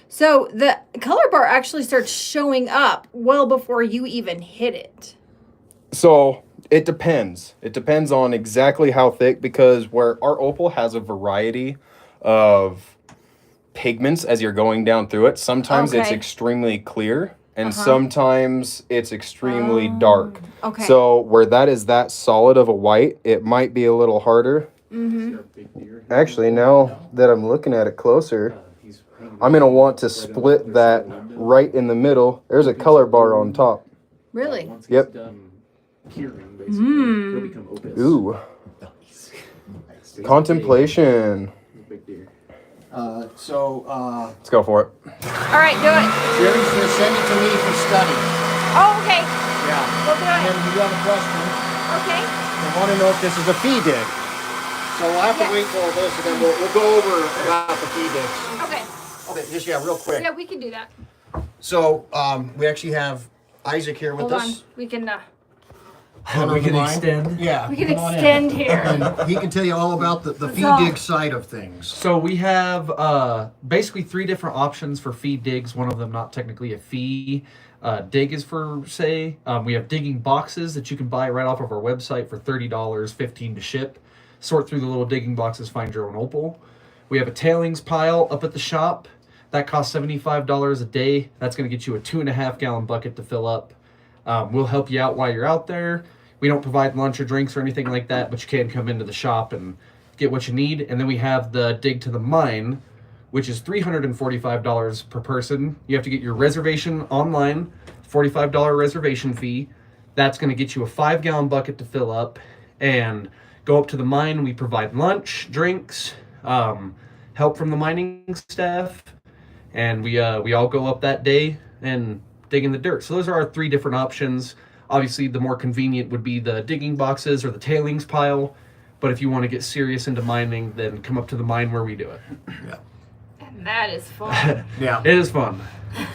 So the color bar actually starts showing up well before you even hit it. So it depends. It depends on exactly how thick, because where our opal has a variety of pigments as you're going down through it. Sometimes it's extremely clear and sometimes it's extremely dark. Okay. So where that is that solid of a white, it might be a little harder. Actually, now that I'm looking at it closer, I'm going to want to split that right in the middle. There's a color bar on top. Really? Yep. Mm. Ooh. Contemplation. Let's go for it. All right, do it. Jerry's going to send it to me for study. Oh, okay. Yeah. We'll do And it. you have a question. Okay. I want to know if this is a fee dig. So we'll have to wait till this, and then we'll go over about the fee digs. Okay. Okay, just real quick. Yeah, we can do that. So we actually have Isaac here with Hold us. on. We can. We can extend. Yeah. We can come on in. extend here. And he can tell you all about the fee all. dig side of things. So we have basically 3 different options for fee digs. One of them not technically a fee. Dig is for, say, we have digging boxes that you can buy right off of our website for $30, $15 to ship. Sort through the little digging boxes, find your own opal. We have a tailings pile up at the shop. That costs $75 a day. That's going to get you a 2.5 gallon bucket to fill up. We'll help you out while you're out there. We don't provide lunch or drinks or anything like that, but you can come into the shop and get what you need. And then we have the dig to the mine, which is $345 per person. You have to get your reservation online, $45 reservation fee. That's going to get you a 5 gallon bucket to fill up and go up to the mine. We provide lunch, drinks, help from the mining staff, and we all go up that day and dig in the dirt. So those are our 3 different options. Obviously, the more convenient would be the digging boxes or the tailings pile. But if you want to get serious into mining, then come up to the mine where we do it. Yeah. And that is fun. Yeah. It is fun.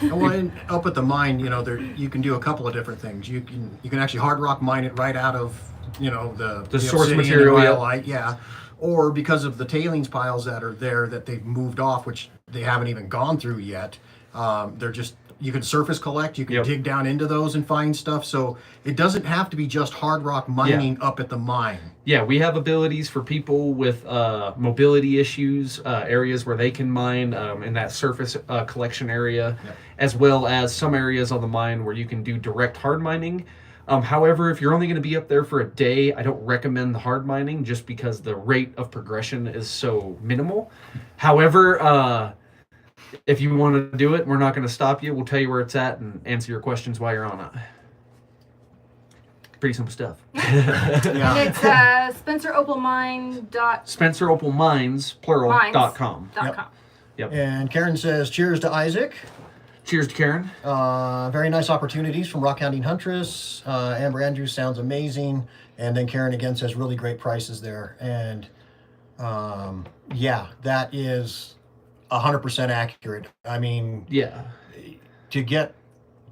Well, and up at the mine, you can do a couple of different things. You can actually hard rock mine it right out of the source obsidian material, and yeah. rhyolite, yeah. or because of the tailings piles that are there that they've moved off, which they haven't even gone through yet. They're just, you can surface collect, you can dig down into those and find stuff. So it doesn't have to be just hard rock mining up at the mine. Yeah, we have abilities for people with mobility issues, areas where they can mine in that surface collection area, as well as some areas on the mine where you can do direct hard mining. However, if you're only going to be up there for a day, I don't recommend the hard mining just because the rate of progression is so minimal. However, if you want to do it, we're not going to stop you. We'll tell you where it's at and answer your questions while you're on it. Pretty simple stuff. And it's Spencer Opal Mine. Spencer Opal Mines, plural, .com. Yep. And Karen says, cheers to Isaac. Cheers to Karen. Very nice opportunities from Rock Hounding Huntress. Amber Andrews sounds amazing. And then Karen again says really great prices there. And that is 100% accurate. I mean, to get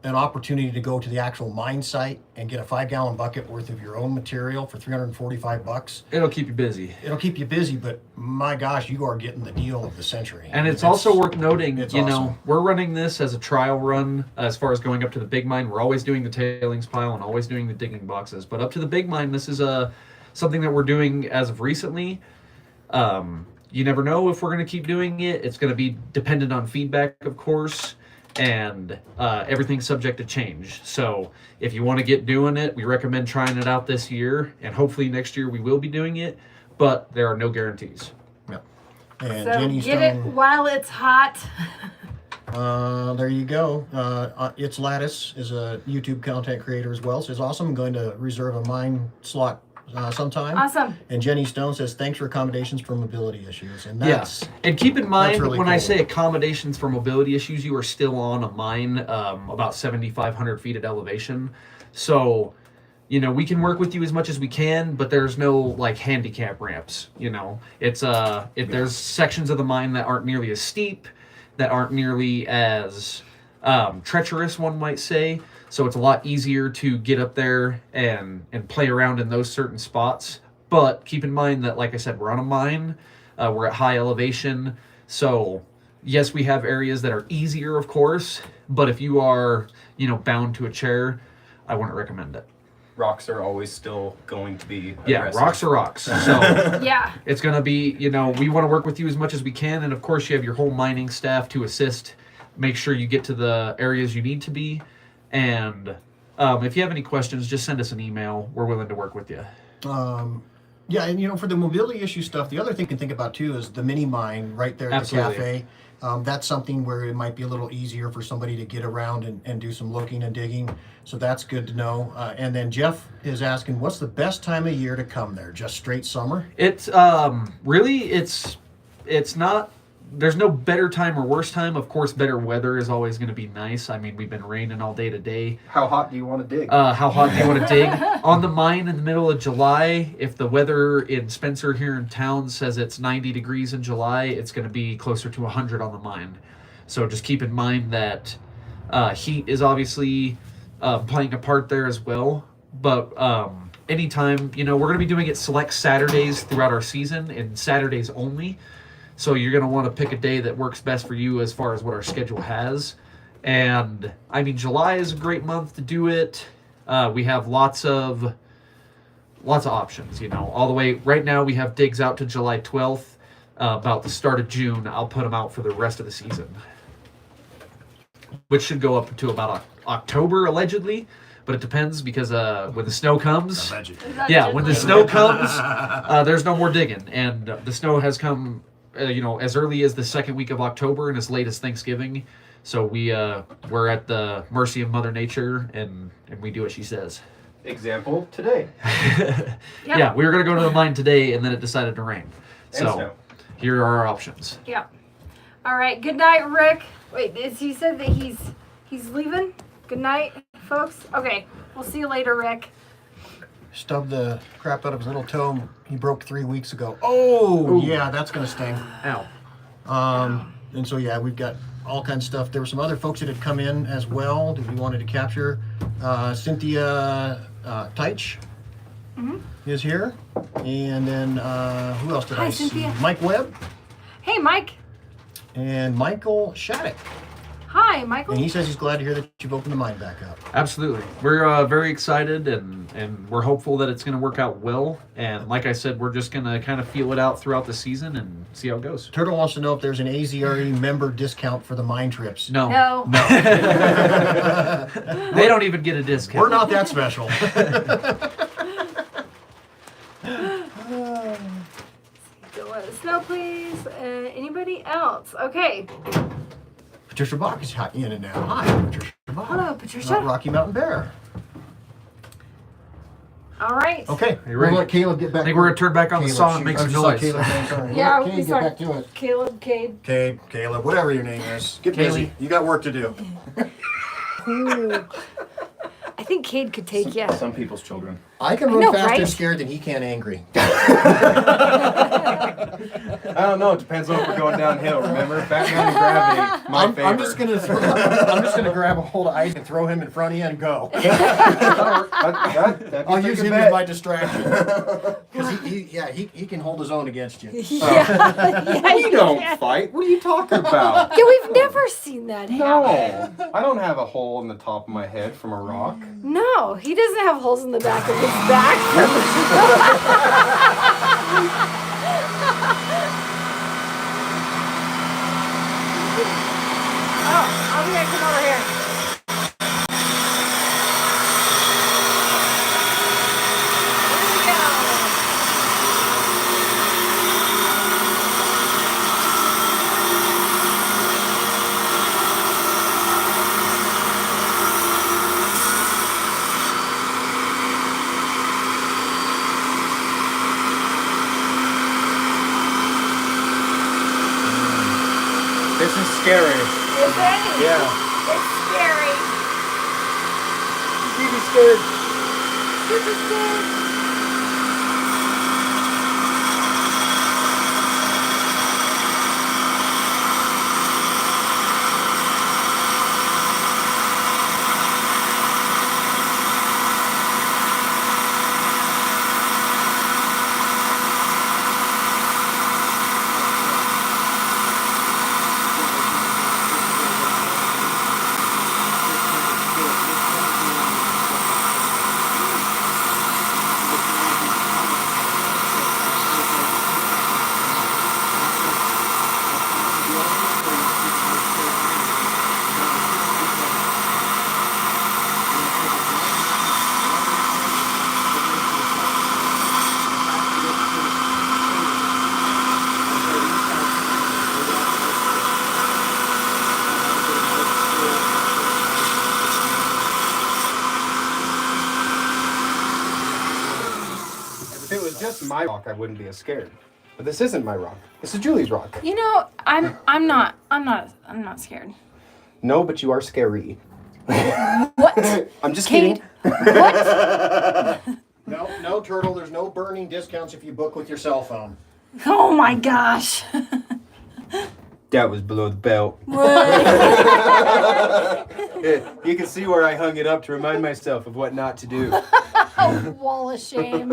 an opportunity to go to the actual mine site and get a 5-gallon bucket worth of your own material for $345. It'll keep you busy. It'll keep you busy, but my gosh, you are getting the deal of the century. And it's also worth noting, it's you awesome. know, we're running this as a trial run as far as going up to the big mine. We're always doing the tailings pile and always doing the digging boxes. But up to the big mine, this is something that we're doing as of recently. You never know if we're going to keep doing it. It's going to be dependent on feedback, of course. And everything's subject to change. So if you want to get doing it, we recommend trying it out this year, and hopefully next year we will be doing it, but there are no guarantees. Yep. And So Jenny get Stone, it while it's hot. there you go. It's Lattice is a YouTube content creator as well. Says awesome. I'm going to reserve a mine slot sometime. Awesome. And Jenny Stone says thanks for accommodations for mobility issues. And that's And keep in mind, really when I cool. say accommodations for mobility issues, you are still on a mine about 7,500 feet at elevation. So, you know, we can work with you as much as we can, but there's no like handicap ramps. You know, it's there's sections of the mine that aren't nearly as steep, that aren't nearly as treacherous, one might say. So it's a lot easier to get up there and play around in those certain spots. But keep in mind that, like I said, we're on a mine. We're at high elevation. So yes, we have areas that are easier, of course. But if you are, you know, bound to a chair, I wouldn't recommend it. Rocks are always still going to be aggressive. Yeah, rocks are rocks. So Yeah. it's going to be, you know, we want to work with you as much as we can. And of course, you have your whole mining staff to assist. Make sure you get to the areas you need to be. And if you have any questions, just send us an email. We're willing to work with you. Yeah, and you know, for the mobility issue stuff, the other thing you can think about too is the mini mine right there at Absolutely. the cafe. That's something where it might be a little easier for somebody to get around and do some looking and digging. So that's good to know. And then Jeff is asking, what's the best time of year to come there? Just straight summer? It's really it's not. There's no better time or worse time. Of course, better weather is always going to be nice. I mean, we've been raining all day today. How hot do you want to dig? How hot do you want to dig? On the mine in the middle of July, if the weather in Spencer here in town says it's 90 degrees in July, it's going to be closer to 100 on the mine. So just keep in mind that heat is obviously playing a part there as well. But anytime, you know, we're going to be doing it select Saturdays throughout our season and Saturdays only. So you're going to want to pick a day that works best for you as far as what our schedule has. And I mean, July is a great month to do it. We have lots of options, you know, all the way. Right now we have digs out to July 12th. About the start of June, I'll put them out for the rest of the season, which should go up to about October allegedly. But it depends because when the snow comes, yeah, when the snow comes, there's no more digging. And the snow has come, you know, as early as the second week of October and as late as Thanksgiving. So we're at the mercy of Mother Nature, and we do what she says. Example, today. Yeah, we were going to go to the mine today, and then it decided to rain. So snow. here are our options. Yep. All right. Good night, Rick. Wait, he said that he's leaving? Good night, folks. Okay. We'll see you later, Rick. Stubbed the crap out of his little toe. He broke 3 weeks ago. Oh, Ooh. yeah, that's going to sting. Ow. And so, yeah, we've got all kinds of stuff. There were some other folks that had come in as well that we wanted to capture. Cynthia Teich is here. And then who else did Hi, I Cynthia. see? Mike Webb Hey, Mike. and Michael Shattuck. Hi, Michael. And he says he's glad to hear that you've opened the mine back up. Absolutely. We're very excited and we're hopeful that it's going to work out well. And like I said, we're just going to kind of feel it out throughout the season and see how it goes. Turtle wants to know if there's an AZRE member discount for the mine trips. No. No. They don't even get a discount. We're not that special. So let us know, please. Anybody else? Okay. Patricia Bach is in it now. Hi, Patricia Bach. Hello, Patricia. Not Rocky Mountain Bear. All right. Okay, you we'll ready? let Caleb get back. I think we're going to turn back on the saw and make some noise. Yeah, Caleb, we get back to it. Caleb, Cade. Caleb, whatever your name is. Get Kaylee. busy. You got work to do. I think Cade could take you. Some people's children. I can I run know, fast right? and scared than he can angry. I don't know. It depends on if we're going downhill. Remember, Batman and gravity. My favorite. I'm just gonna grab a hold of Ike and throw him in front of you and go. I'll use him as my distraction. Because he can hold his own against you. Yeah, We don't fight. What are you talking about? Yeah, we've never seen that happen. No, I don't have a hole in the top of my head from a rock. No, he doesn't have holes in the back of his back. Oh, I'm gonna come over here. Here we go. This is scary. Is it? Yeah. It's scary. You be scared. Super scared. If it was just my rock, I wouldn't be as scared. But this isn't my rock. This is Julie's rock. You know, I'm not scared. No, but you are scary. What? I'm just Cade? kidding. What? No, Turtle. There's no burning discounts if you book with your cell phone. Oh my gosh. That was below the belt. You can see where I hung it up to remind myself of what not to do. Wall of shame.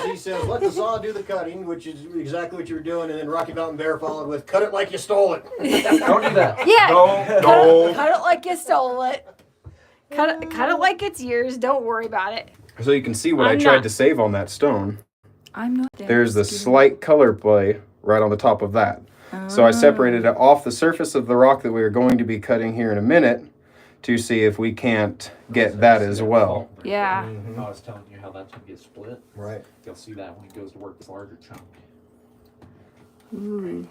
He says, let the saw do the cutting, which is exactly what you were doing, and then Rocky Mountain Bear followed with, cut it like you stole it. Don't do that. Yeah. No. Cut it like you stole it. Cut it like it's yours. Don't worry about it. So you can see what I'm I tried not- to save on that stone. I'm not dead. There's the slight color play right on the top of that. So I separated it off the surface of the rock that we are going to be cutting here in a minute to see if we can't get that as well. Yeah. I was telling you how that's going to get split. Right. You'll see that when he goes to work this larger chunk. Ooh.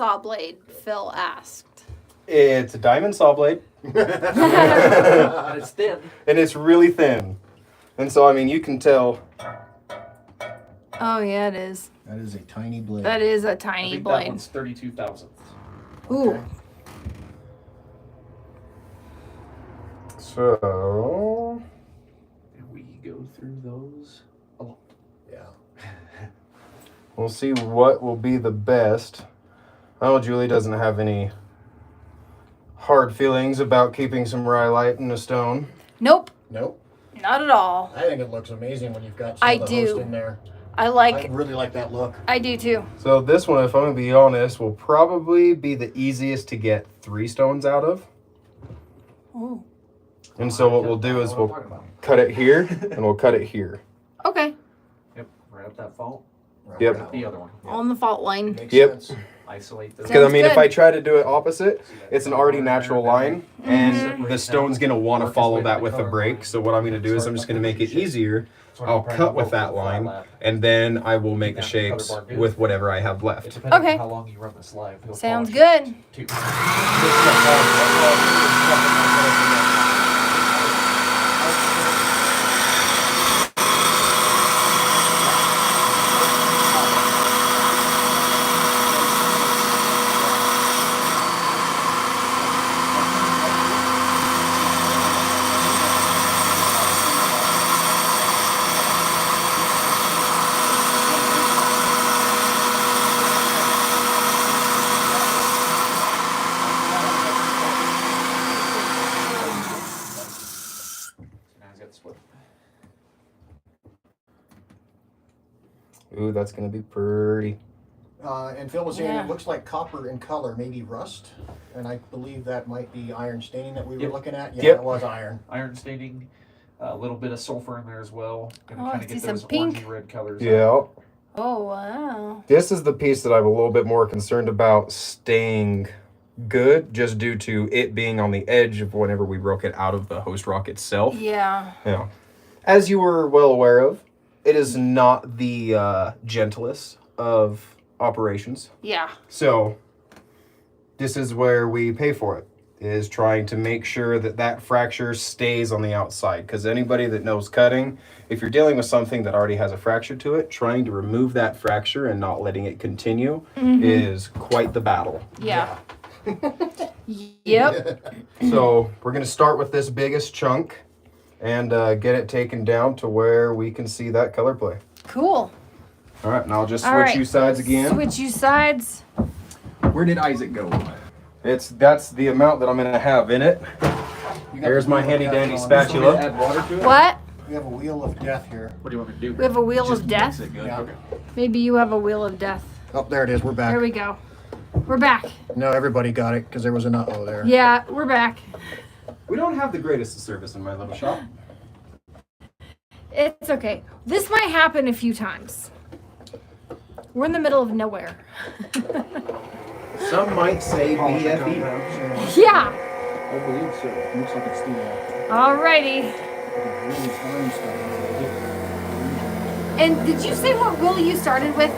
saw blade? Phil asked. It's a diamond saw blade. And it's thin. And it's really thin. And so, I mean, you can tell. Oh yeah, it is. That is a tiny blade. That is a I tiny think that blade. one's 32 thousandths. Ooh. Okay. So. And we go through those a lot. Yeah. We'll see what will be the best. Oh, Julie doesn't have any hard feelings about keeping some rhyolite in a stone. Nope. Nope. Not at all. I think it looks amazing when you've got some I of the host do. in there. I I like. really like that look. I do too. So this one, if I'm going to be honest, will probably be the easiest to get 3 stones out of. Ooh. And so what we'll do is we'll cut it here and we'll cut it here. Okay. Yep, right up that fault. Right Yep. now. The other one. On the fault line. Makes Yep. sense. Isolate those. Because I mean, if good. I try to do it opposite, it's an already natural line, and the stone's gonna want to follow that with a break. So what I'm gonna do is I'm just gonna make it easier. I'll cut with that line, and then I will make the shapes with whatever I have left. Depending Okay. on how long you run this live. he'll Sounds polish it good. too. Now he's got the split. Ooh, that's gonna be pretty. And Phil was saying Yeah. it looks like copper in color, maybe rust. And I believe that might be iron staining that we were Yep. looking at. Yeah, Yep. it was iron. Iron staining, a little bit of sulfur in there as well. Gonna Oh, I kind of see get some those pink. orangey red colors. Yeah. Oh wow. This is the piece that I'm a little bit more concerned about staying good, just due to it being on the edge of whenever we broke it out of the host rock itself. Yeah. Yeah. As you were well aware of, it is not the gentlest of operations. Yeah. So, this is where we pay for it, is trying to make sure that that fracture stays on the outside. Because anybody that knows cutting, if you're dealing with something that already has a fracture to it, trying to remove that fracture and not letting it continue is quite the battle. Yeah. Yep. So, we're going to start with this biggest chunk and get it taken down to where we can see that color play. Cool. All right, and I'll just All switch right. you sides again. Switch you sides. Where did Isaac go? That's the amount that I'm going to have in it. There's my handy dandy spatula. Add water to it? What? We have a wheel of death here. What do you want me to do? We have a wheel Just of death. mix it good? Yeah. Okay. Maybe you have a wheel of death. Oh, there it is. We're back. There we go. We're back. No, everybody got it because there was an uh-oh there. Yeah, we're back. We don't have the greatest of service in my little shop. It's okay. This might happen a few times. We're in the middle of nowhere. Some might say BFE. Yeah. I believe so. Looks like it's the Alrighty. really fine stuff. And did you say what wheel you started with?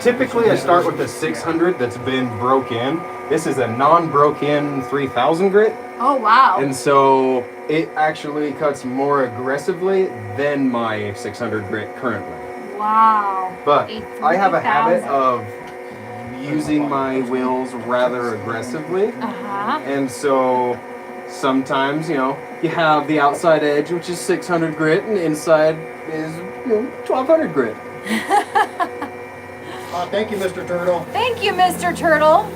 Typically, I start with a 600 that's been broke in. This is a non-broke-in 3000 grit, Oh wow. and so it actually cuts more aggressively than my 600 grit currently. Wow. But A I have a habit 3000. of using my wheels rather aggressively. Uh-huh. And so sometimes, you have the outside edge, which is 600 grit, and inside is 1200 grit. Thank you, Mr. Turtle. Thank you, Mr. Turtle.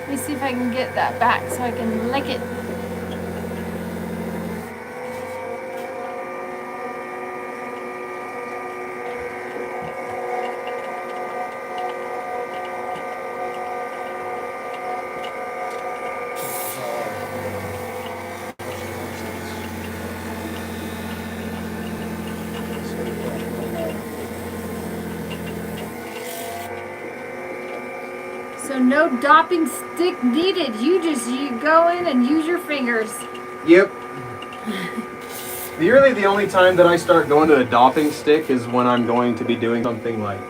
Let me see if I can get that back so I can lick it. So no dopping stick needed. You go in and use your fingers. Yep. Really, the only time that I start going to a dopping stick is when I'm going to be doing something like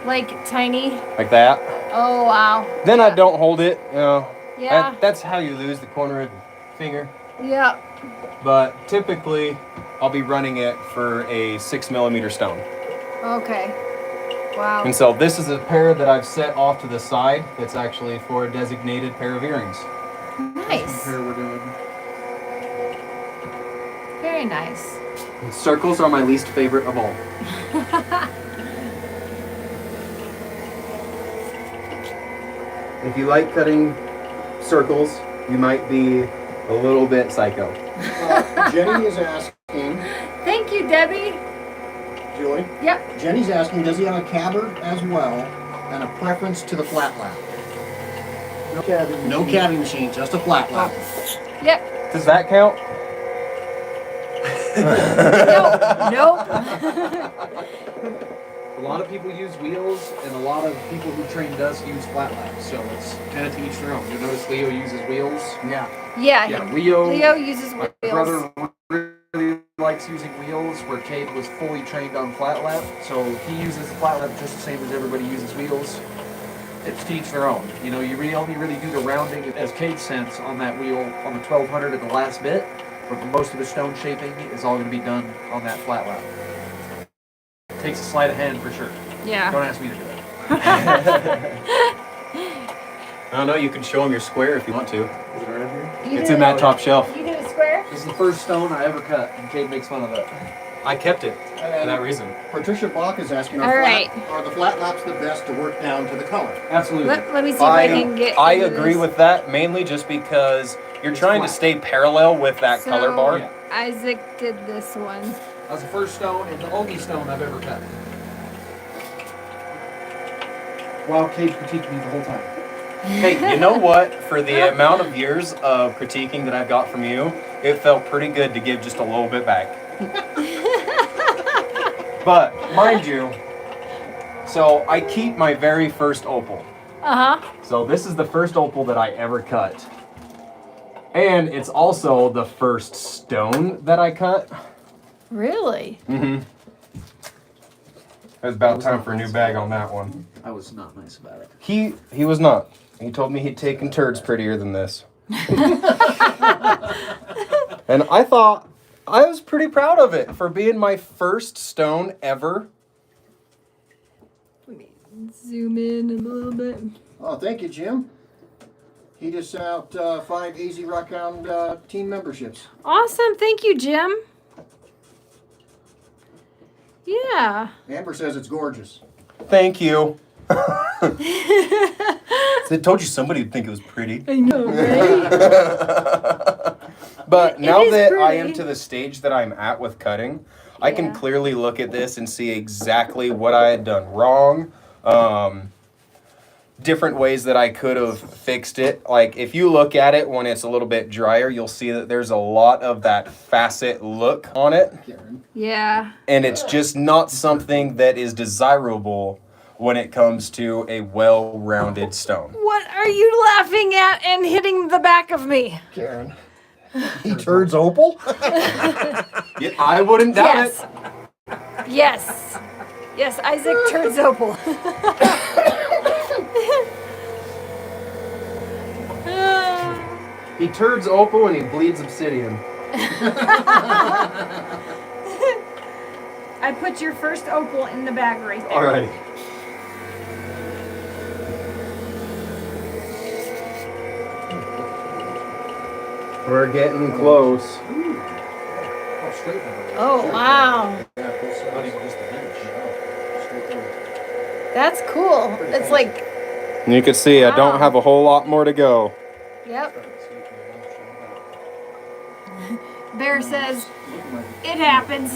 Like tiny. like that. Oh wow. Then yeah. I don't hold it. You know, Yeah. that's how you lose the corner of the finger. Yeah. But typically, I'll be running it for a 6mm stone. Okay. Wow. And so this is a pair that I've set off to the side. That's actually for a designated pair of earrings. Nice. We're doing. Very nice. And circles are my least favorite of all. If you like cutting circles, you might be a little bit psycho. Jenny is asking, Thank you, Debbie. Julie, Yep. Jenny's asking, does he have a cabbard as well and a preference to the flat lap? No cabbing. No cabbing machine, just a flat lap. Yep. Does that count? Nope. A lot of people use wheels, and a lot of people who train us use flat laps. So it's kind of to each their own. You notice Leo uses wheels. Yeah. Yeah. Yeah, Leo uses My wheels. brother really likes using wheels, where Kade was fully trained on flat lap. So he uses the flat lap just the same as everybody uses wheels. It's to each their own. You know, you really only do the rounding as Kade sense on that wheel on the 1200 at the last bit. But most of the stone shaping is all going to be done on that flat lap. Takes a sleight of hand for sure. Yeah. Don't ask me to do it. I don't know, you can show them your square if you want to. Is it right here? You It's did in that top shelf. You did a square? This is the first stone I ever cut, and Kade makes fun of it. I kept it for that reason. Patricia Bach is asking, All right. are the flat laps the best to work down to the color? Absolutely. Let me see if I can get. I into agree this. with that, mainly just because you're trying to stay parallel with that So- color bar. Yeah. Isaac did this one. That was the first stone and the only stone I've ever cut. While Kade critiqued me the whole time. Hey, you know what? For the amount of years of critiquing that I've got from you, it felt pretty good to give just a little bit back. But, mind you, so I keep my very first opal. Uh huh. So this is the first opal that I ever cut. And it's also the first stone that I cut. Really? Mm-hmm. It was about time for a new bag on that one. I was not nice about it. He was not. He told me he'd taken turds prettier than this. And I thought I was pretty proud of it for being my first stone ever. Let me zoom in a little bit. Oh, thank you, Jim. He just sent out 5 Easy Rock Round team memberships. Awesome. Thank you, Jim. Yeah. Amber says it's gorgeous. Thank you. I told you somebody would think it was pretty. I know, right? But It now is that I am pretty. to the stage that I'm at with cutting, I can Yeah. clearly look at this and see exactly what I had done wrong. Different ways that I could have fixed it. Like if you look at it when it's a little bit drier, you'll see that there's a lot of that facet look on it. Karen. Yeah. And it's just not something that is desirable when it comes to a well-rounded stone. What are you laughing at and hitting the back of me? Karen. He turns opal? Yeah, I wouldn't doubt Yes. Yes. Yes, Isaac turns opal. it. He turns opal and he bleeds obsidian. I put your first opal in the bag right there. All right. We're getting close. Oh, straight now. Oh, wow. Not even just the finish. That's cool. It's like, And you can see I Wow. don't have a whole lot more to go. yep. Bear says, it happens.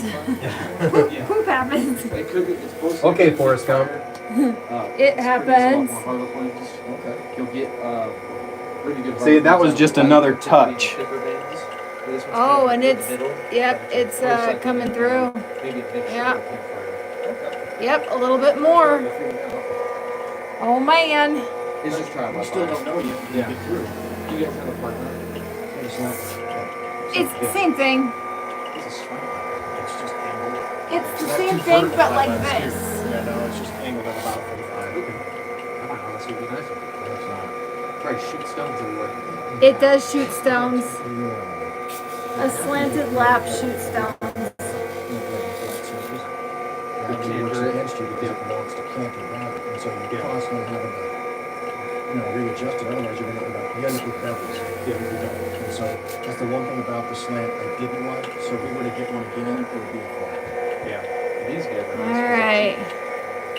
Poop happens. It could be, it's supposed to Okay, be Forrest Gump. It happens. Okay. You'll get really good. See, that was just another touch. Oh, and it's, yep, it's coming through. Yeah. Yep, a little bit more. Oh, man. It's just trial by We still fire. don't know yet. Yeah. Get through. You guys have a partner? It's the same thing. It's just angled. It's the same thing, but like this. Yeah, no, it's just angled up talk about it for the fire. I don't know, this would be nice. That's not. Try to shoot stones everywhere. It does shoot stones. Yeah. A slanted lap shoots stones. Gravity works against you because it wants to canter around it, and so you're constantly having to, readjust it. Otherwise, you're going to end up with pebbles. And so that's the one thing about the slant I didn't like. So if we were to get one again, it would be a flat. Yeah. These guys are All nice. right.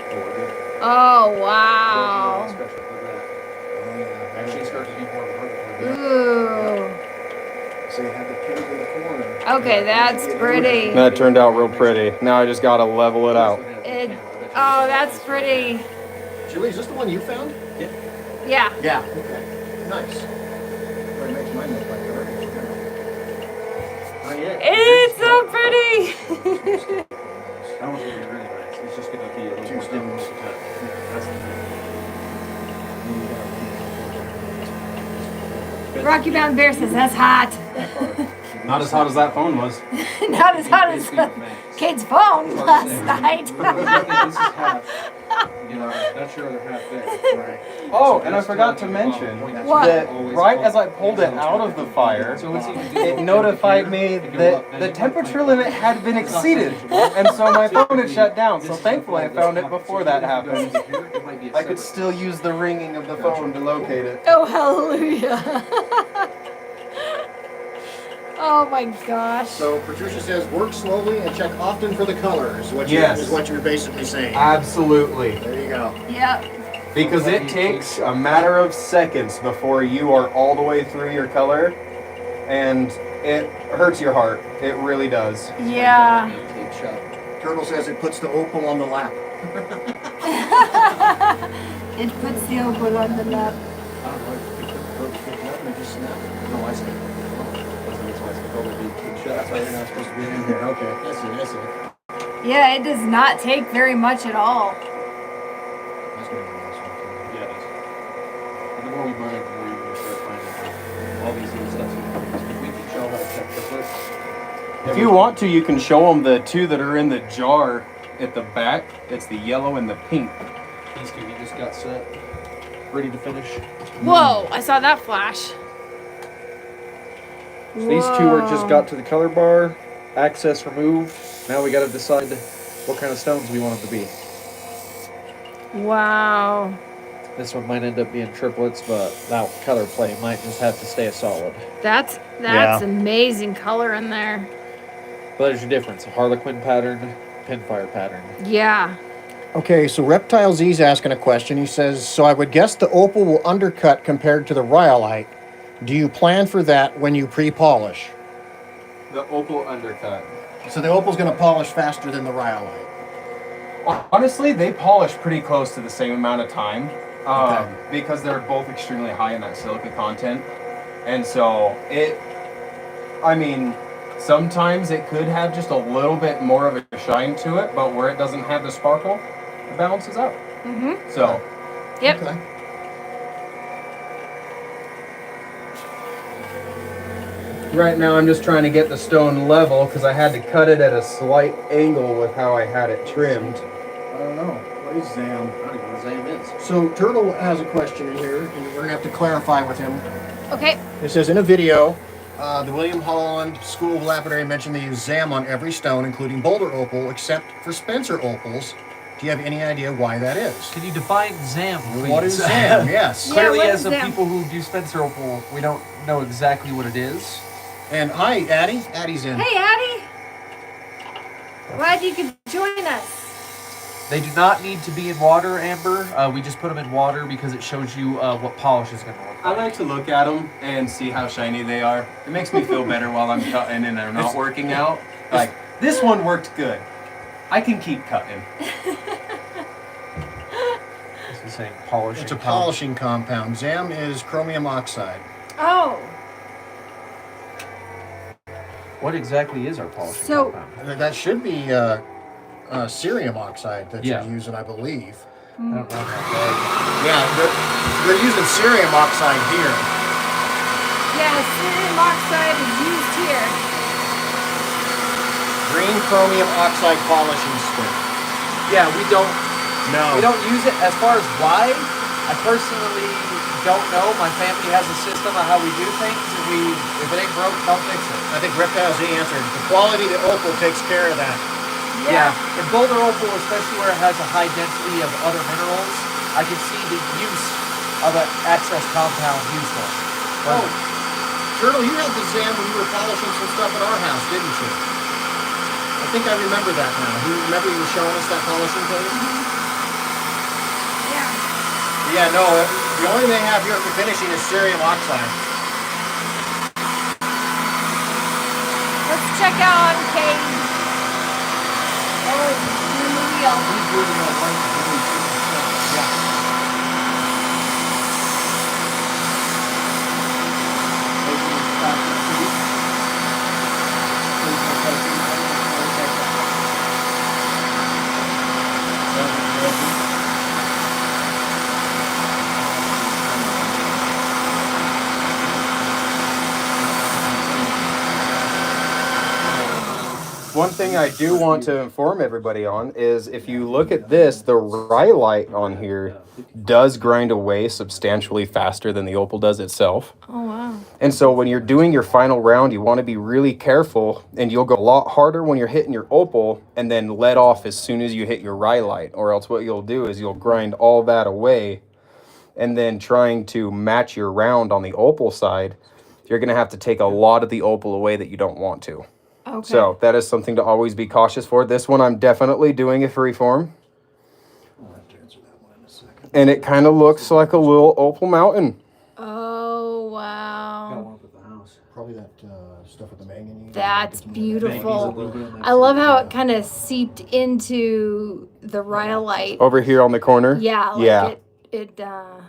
Oh, we're good. Oh, wow. Special. Look at that. Oh, yeah. Actually starts to be more of a hard one. Ooh. So you have the pins in the corner. Okay, that's pretty. That turned out real pretty. Now I just gotta level it out. Oh, that's pretty. Julie, is this the one you found? Yeah. Yeah. Okay. Nice. Well, it makes mine look like garbage. Oh, yeah. It's so pretty. That one's really, really nice. It's just going to be a little more difficult to cut. That's the thing. Rocky Mountain Bear says that's hot. Not as hot as that phone was. Not as hot as Kate's phone last night. This is half. You know, that's your other half there. Right. Oh, and I forgot to mention What? that right as I pulled it out of the fire, it notified me that the temperature limit had been exceeded, and so my phone had shut down. So thankfully I found it before that happened. I could still use the ringing of the phone to locate it. Oh, hallelujah. Oh my gosh. So Patricia says, work slowly and check often for the colors. Yes. Is what you're basically saying. Absolutely. There you go. Yep. Because it takes a matter of seconds before you are all the way through your color, and it hurts your heart. It really does. Yeah. Turtle says it puts the opal on the lap. It puts the opal on the lap. That's why you're not supposed to be in here. Okay, that's it. Yeah, it does not take very much at all. That's gonna be a nice one, Yeah, it is. And the more we mine, the more you're going to start finding all these little stuff. If we can show how to check triplets. If you want to, you can show them the two that are in the jar at the back. It's the yellow and the pink. These two, you just got set, ready to finish. Whoa, I saw that flash. So these two are just got to the color bar, access removed. Now we got to decide what kind of stones we want them to be. Wow. This one might end up being triplets, but that color play might just have to stay a solid. That's amazing color in there. But there's your difference: a harlequin pattern, pinfire pattern. Yeah. Okay, so Reptile Z's asking a question. He says, so I would guess the opal will undercut compared to the rhyolite. Do you plan for that when you pre-polish? The opal undercut. So the opal's going to polish faster than the rhyolite. Honestly, they polish pretty close to the same amount of time Okay. because they're both extremely high in that silica content. And so sometimes it could have just a little bit more of a shine to it, but where it doesn't have the sparkle, it balances out. Mm-hmm. So, Yep. Okay. right now I'm just trying to get the stone level because I had to cut it at a slight angle with how I had it trimmed. I don't know. What is Zam? I don't know what Zam is. So Turtle has a question in here, and we're going to have to clarify with him. Okay. It says, in a video, the William Holland School of Lapidary mentioned they use Zam on every stone, including boulder opal, except for Spencer Opals. Do you have any idea why that is? Can you define Zam, please? What is Zam? Yes. Yeah, Clearly, what as is the Zam? people who do Spencer Opal, we don't know exactly what it is. And hi, Addie. Addie's in. Hey, Addie. Glad you could join us. They do not need to be in water, Amber. We just put them in water because it shows you what polish is going to look I like. like to look at them and see how shiny they are. It makes me feel better while I'm cutting and they're not working out. Like, this one worked good. I can keep cutting. This is saying polish. It's a polishing compound. Zam is chromium oxide. Oh. What exactly is our polishing So- compound? That should be cerium oxide that Yeah. you're using, I believe. I don't know about that. Yeah, they're using cerium oxide here. Yeah, cerium oxide is used here. Green chromium oxide polishing stick. Yeah, we don't No. We don't use it. As far as why, I personally don't know. My family has a system of how we do things, and if it ain't broke, don't fix it. I think Rip has the answer. The quality of the opal takes care of that. Yeah. In Boulder Opal, especially where it has a high density of other minerals, I can see the use of an access compound useful. Oh, Turtle, you had the Zam when you were polishing some stuff at our house, didn't you? I think I remember that now. Remember you were showing us that polishing place? Yeah. Yeah, no, the only thing they have here for finishing is cerium oxide. Let's check out on Kade. Oh, in the wheel. One thing I do want to inform everybody on is if you look at this, the rhyolite on here does grind away substantially faster than the opal does itself. Oh, wow. And so when you're doing your final round, you want to be really careful, and you'll go a lot harder when you're hitting your opal and then let off as soon as you hit your rhyolite, or else what you'll do is you'll grind all that away, and then trying to match your round on the opal side, you're going to have to take a lot of the opal away that you don't want to. Okay. So that is something to always be cautious for. This one I'm definitely doing a freeform. And it kind of looks like a little opal mountain. Oh, wow. Probably that stuff with the manganese. That's beautiful. I love how it kind of seeped into the rhyolite. Over here on the corner? Yeah. Like Yeah.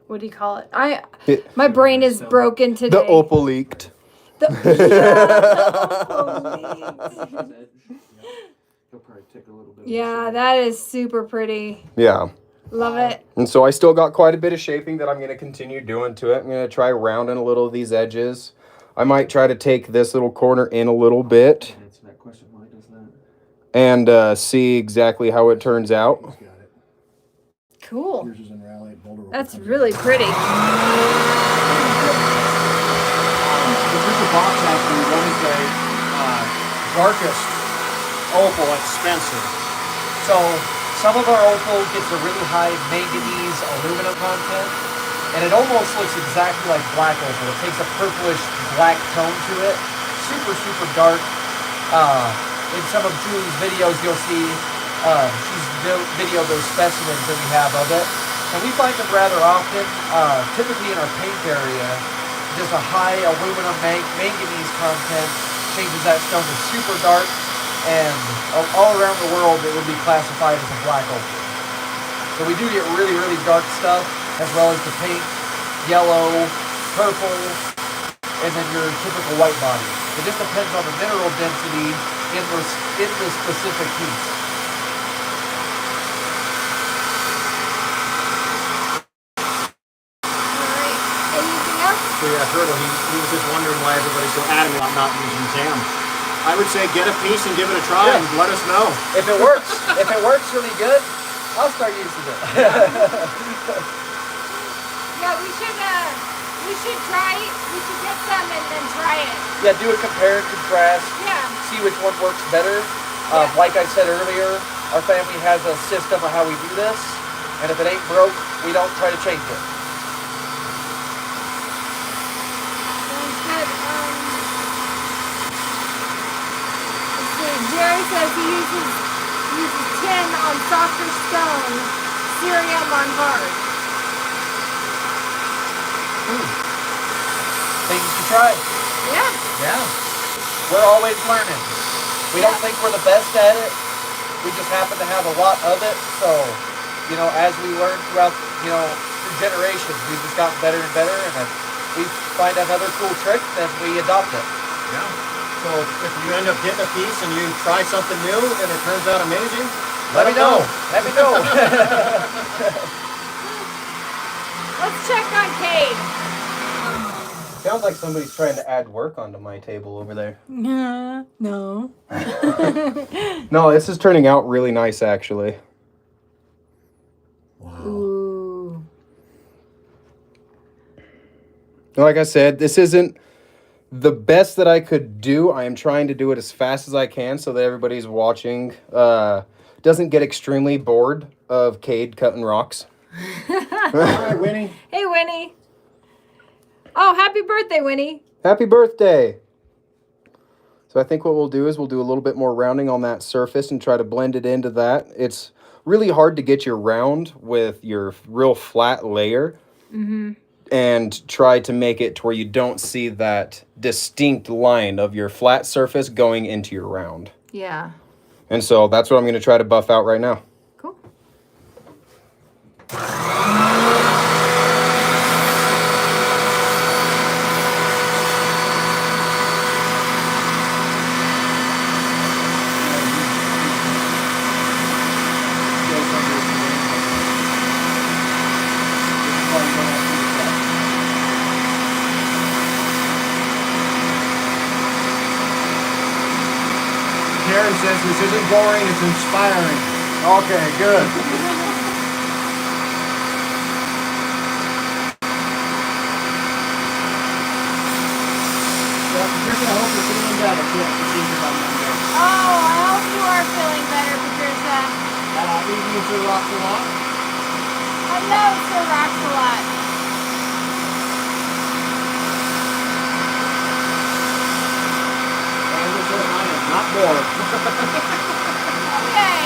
What do you call it? My brain is broken today. The opal leaked. The opal leaked. Yeah, that is super pretty. Yeah. Love it. And so I still got quite a bit of shaping that I'm going to continue doing to it. I'm going to try rounding a little of these edges. I might try to take this little corner in a little bit and see exactly how it turns out. Cool. That's really pretty. There's a box actually. One is the darkest opal at Spencer. So some of our opal gets a really high manganese aluminum content, and it almost looks exactly like black opal. It takes a purplish black tone to it. Super, super dark. In some of Julie's videos, you'll see she's videoed those specimens that we have of it. And we find them rather often, typically in our paint area. Just a high aluminum manganese content changes that stone to super dark, and all around the world it would be classified as a black opal. So we do get really, really dark stuff, as well as the paint, yellow, purple, and then your typical white body. It just depends on the mineral density in the specific piece. So yeah, Turtle, he was just wondering why everybody's so adamant about not using Zam. I would say get a piece and give it a try and let us know. If it works really good, I'll start using it. Yeah, we should try it. We should get some and then try it. Yeah, do a compare and contrast. Yeah. See which one works better. Like I said earlier, our family has a system of how we do this, and if it ain't broke, we don't try to change it. Jerry says he uses tin on softer stone, cerium on hard. Things to try. Yeah. Yeah. We're always learning. We don't think we're the best at it. We just happen to have a lot of it. So, as we learn throughout, through generations, we've just gotten better and better. And if we find another cool trick, then we adopt it. Yeah. So if you end up getting a piece and you try something new and it turns out amazing, let me know. Let me know. Let's check on Kade. Tell sounds like somebody's trying to add work onto my table over there. No. No, this is turning out really nice, actually. Wow. Ooh. Like I said, this isn't the best that I could do. I am trying to do it as fast as I can so that everybody's watching doesn't get extremely bored of Kade cutting rocks. Hi, Winnie. Hey, Winnie. Oh, happy birthday, Winnie. Happy birthday! So I think what we'll do is we'll do a little bit more rounding on that surface and try to blend it into that. It's really hard to get your round with your real flat layer. Mm-hmm. And try to make it to where you don't see that distinct line of your flat surface going into your round. Yeah. And so that's what I'm going to try to buff out right now. Cool. Karen says this isn't boring, it's inspiring. Okay, good. Well, Patricia, I hope you're feeling better. Yeah, procedure on Monday. Oh, I hope you are feeling better, Patricia. Evening to rock a lot. I know Sir Rocks a lot. Not bored. Yay.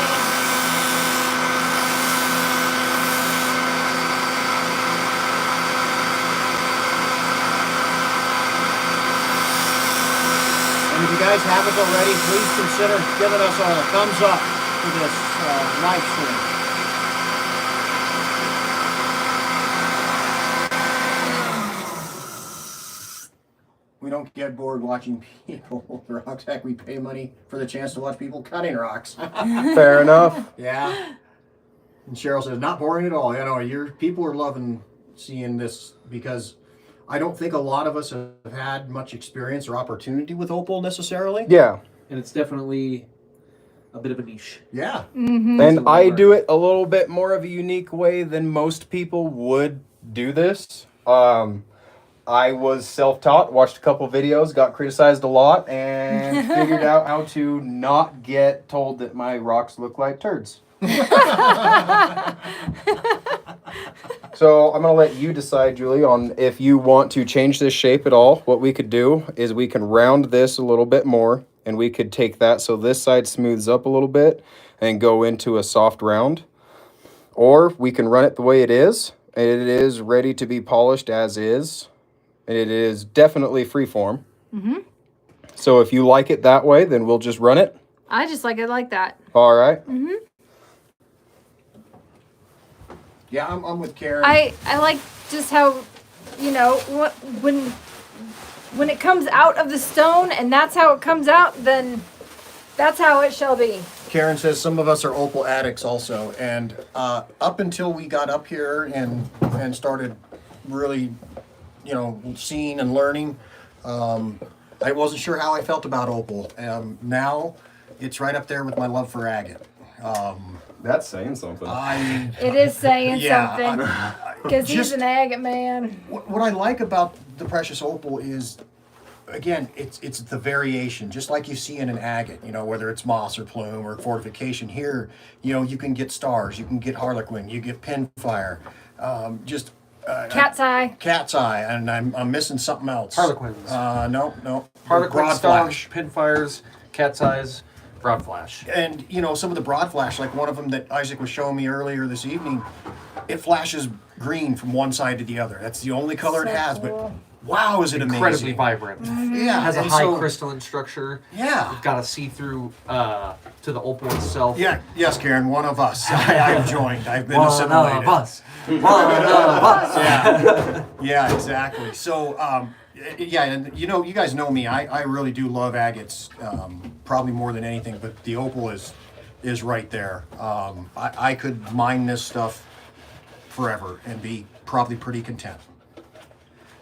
And if you guys haven't already, please consider giving us a thumbs up for this live stream. We don't get bored watching people rocks. Heck, we pay money for the chance to watch people cutting rocks. Fair enough. Yeah. And Cheryl says, not boring at all. You know, people are loving seeing this because I don't think a lot of us have had much experience or opportunity with opal necessarily. Yeah. And it's definitely a bit of a niche. Yeah. Mm-hmm. And I do it a little bit more of a unique way than most people would do this. I was self-taught, watched a couple videos, got criticized a lot, and figured out how to not get told that my rocks look like turds. So I'm going to let you decide, Julie, on if you want to change this shape at all. What we could do is we can round this a little bit more, and we could take that so this side smooths up a little bit and go into a soft round. Or we can run it the way it is. It is ready to be polished as is. It is definitely freeform. Mm-hmm. So if you like it that way, then we'll just run it. I just like it like that. All right. Mm-hmm. Yeah, I'm with Karen. I like just how, you know, when it comes out of the stone and that's how it comes out, then that's how it shall be. Karen says some of us are opal addicts also, and up until we got up here and started really, you know, seeing and learning, I wasn't sure how I felt about opal. Now it's right up there with my love for agate. That's saying something. It is saying Yeah, something. Because he's just- an agate man. What I like about the precious opal is, again, it's the variation, just like you see in an agate, you know, whether it's moss or plume or fortification. Here, you know, you can get stars, you can get harlequin, you get pinfire, Cat's eye. cat's eye, and I'm missing something else. Harlequins. No. Harlequin, Broad stars, flash. pinfires, cat's eyes, broad flash. And, you know, some of the broad flash, like one of them that Isaac was showing me earlier this evening, it flashes green from one side to the other. That's the only color it So has, cool. but wow, is it Incredibly amazing. vibrant. Yeah. It has a and high so- crystalline structure. Yeah. It's got a see-through to the opal itself. Yeah, yes, Karen, one of us. I've joined. I've been assimilated. Yeah, exactly. So, yeah, and you know, you guys know me. I really do love agates, probably more than anything. But the opal is right there. I could mine this stuff forever and be probably pretty content.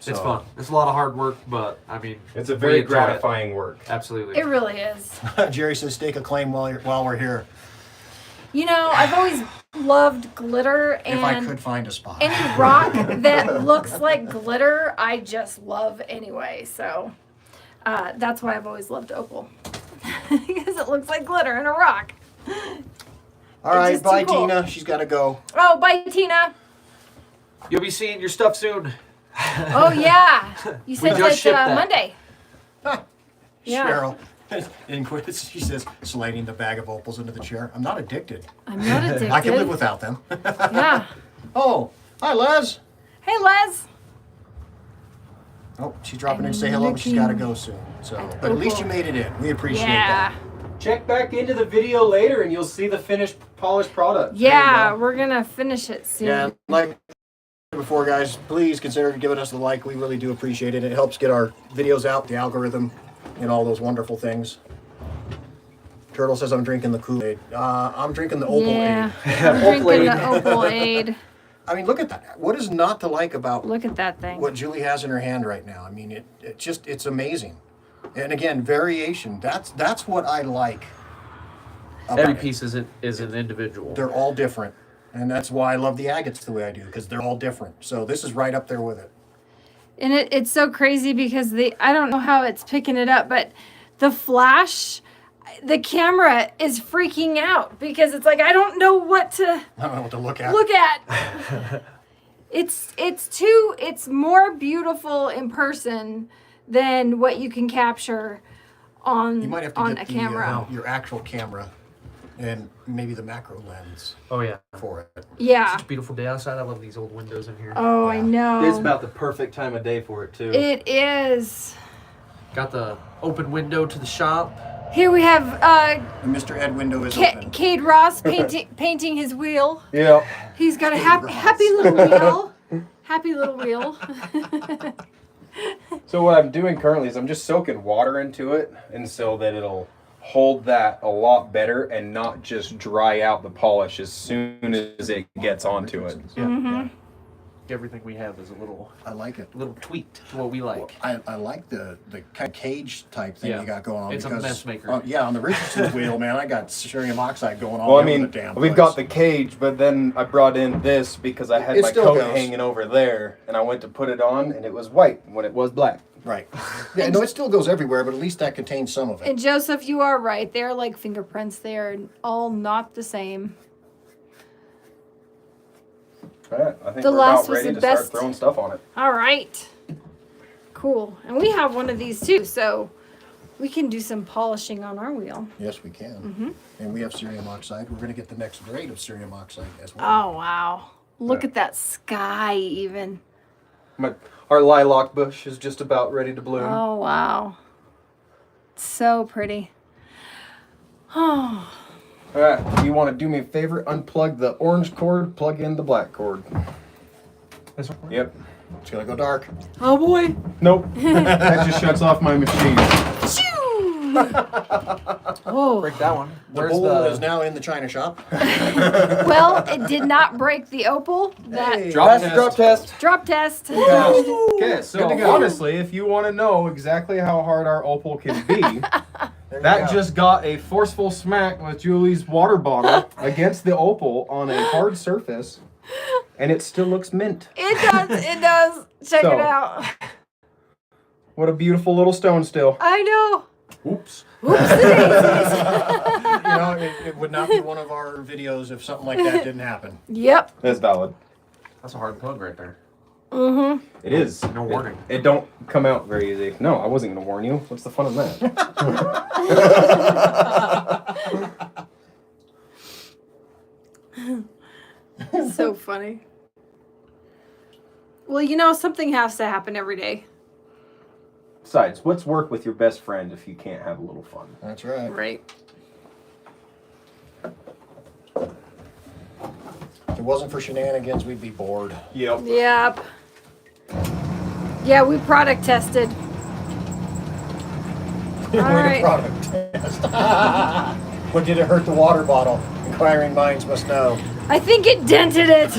It's fun. It's a lot of hard work, but I mean, It's a we very enjoy gratifying work. it. Absolutely. It really is. Jerry says stake a claim while we're here. You know, I've always loved glitter, If I and could find a spot. any rock that looks like glitter, I just love anyway. So that's why I've always loved opal. Because it looks like glitter in a rock. All right, just too bye, cool. Tina. She's got to go. Oh, bye, Tina. You'll be seeing your stuff soon. Oh, yeah. You said just shipped that that. Monday. Yeah. Cheryl. And she says, sliding the bag of opals into the chair. I'm not addicted. I'm not addicted. I can live without them. Yeah. Oh, hi, Les. Hey, Les. Oh, she's dropping in to say hello, but she's got to go soon. So, but at least you made it in. We appreciate Yeah. that. Check back into the video later and you'll see the finished polished product. Yeah, we're going to finish it soon. Yeah, like before, guys, please consider giving us a like. We really do appreciate it. It helps get our videos out, the algorithm, and all those wonderful things. Turtle says I'm drinking the Kool-Aid. I'm drinking the Opal Yeah. Aid. I'm drinking the opal aid. I mean, look at that. What is not to like about Look at that thing. what Julie has in her hand right now? I mean, it's amazing. And again, variation. That's what I like. about Every it. piece is an individual. They're all different. And that's why I love the agates the way I do, because they're all different. So this is right up there with it. And it's so crazy because I don't know how it's picking it up, but the flash, the camera is freaking out because it's like I don't know what to I don't know what to look at. look at. It's more beautiful in person than what you can capture on You might have to on get a camera. your actual camera and maybe the macro lens Oh yeah. for it. Yeah. It's a beautiful day outside. I love these old windows in here. Oh, I know. It's about the perfect time of day for it too. It is. Got the open window to the shop. Here we have And Mr. Ed window is open. Cade Ross painting his wheel. Yeah. He's got a Ross. happy little wheel. Happy little wheel. So what I'm doing currently is I'm just soaking water into it, and so that it'll hold that a lot better and not just dry out the polish as soon as it gets onto it. Mm-hmm. Everything we have is a little I like it. tweaked to what we like. I like the kind of cage type thing Yeah. you got going on. It's a because, mess maker. Yeah, on the Richardson wheel, man, I got cerium oxide going on Well, I over mean, the damn we've place. got the cage, but then I brought in this because I had It my still coat goes. hanging over there, and I went to put it on, and it was white when it was black. Right. Yeah, no, it still goes everywhere, but at least that contains some of it. And Joseph, you are right. They're like fingerprints. They are all not the same. All right, I think The we're last about was ready the to best. start throwing stuff on it. All right. Cool. And we have one of these too, so we can do some polishing on our wheel. Yes, we can. Mm-hmm. And we have cerium oxide. We're going to get the next grade of cerium oxide as well. Oh, wow. Look at that sky even. Our lilac bush is just about ready to bloom. Oh, wow. So pretty. Oh. All right, you want to do me a favor? Unplug the orange cord, plug in the black cord. This one? Yep. It's going to go dark. Oh, boy. Nope. That just shuts off my machine. Oh. Break that one. The Where's bowl the is now in the china shop. Well, it did not break the opal. That Hey. Drop test. drop test. Okay, so Good to go. honestly, if you want to know exactly how hard our opal can be, There you that go. just got a forceful smack with Julie's water bottle against the opal on a hard surface, and it still looks mint. It does. It does. Check So- it out. What a beautiful little stone still. I know. Oops. Oopsie-daisies. You know, it would not be one of our videos if something like that didn't happen. Yep. That's valid. That's a hard plug right there. Mm-hmm. It is. No warning. It don't come out very easy. No, I wasn't going to warn you. What's the fun of that? So funny. Well, you know, something has to happen every day. Besides, what's work with your best friend if you can't have a little fun? That's right. Right. If it wasn't for shenanigans, we'd be bored. Yep. Yep. Yeah, we product tested. Way to right. product test. What did it hurt the water bottle? Inquiring minds must know. I think it dented it.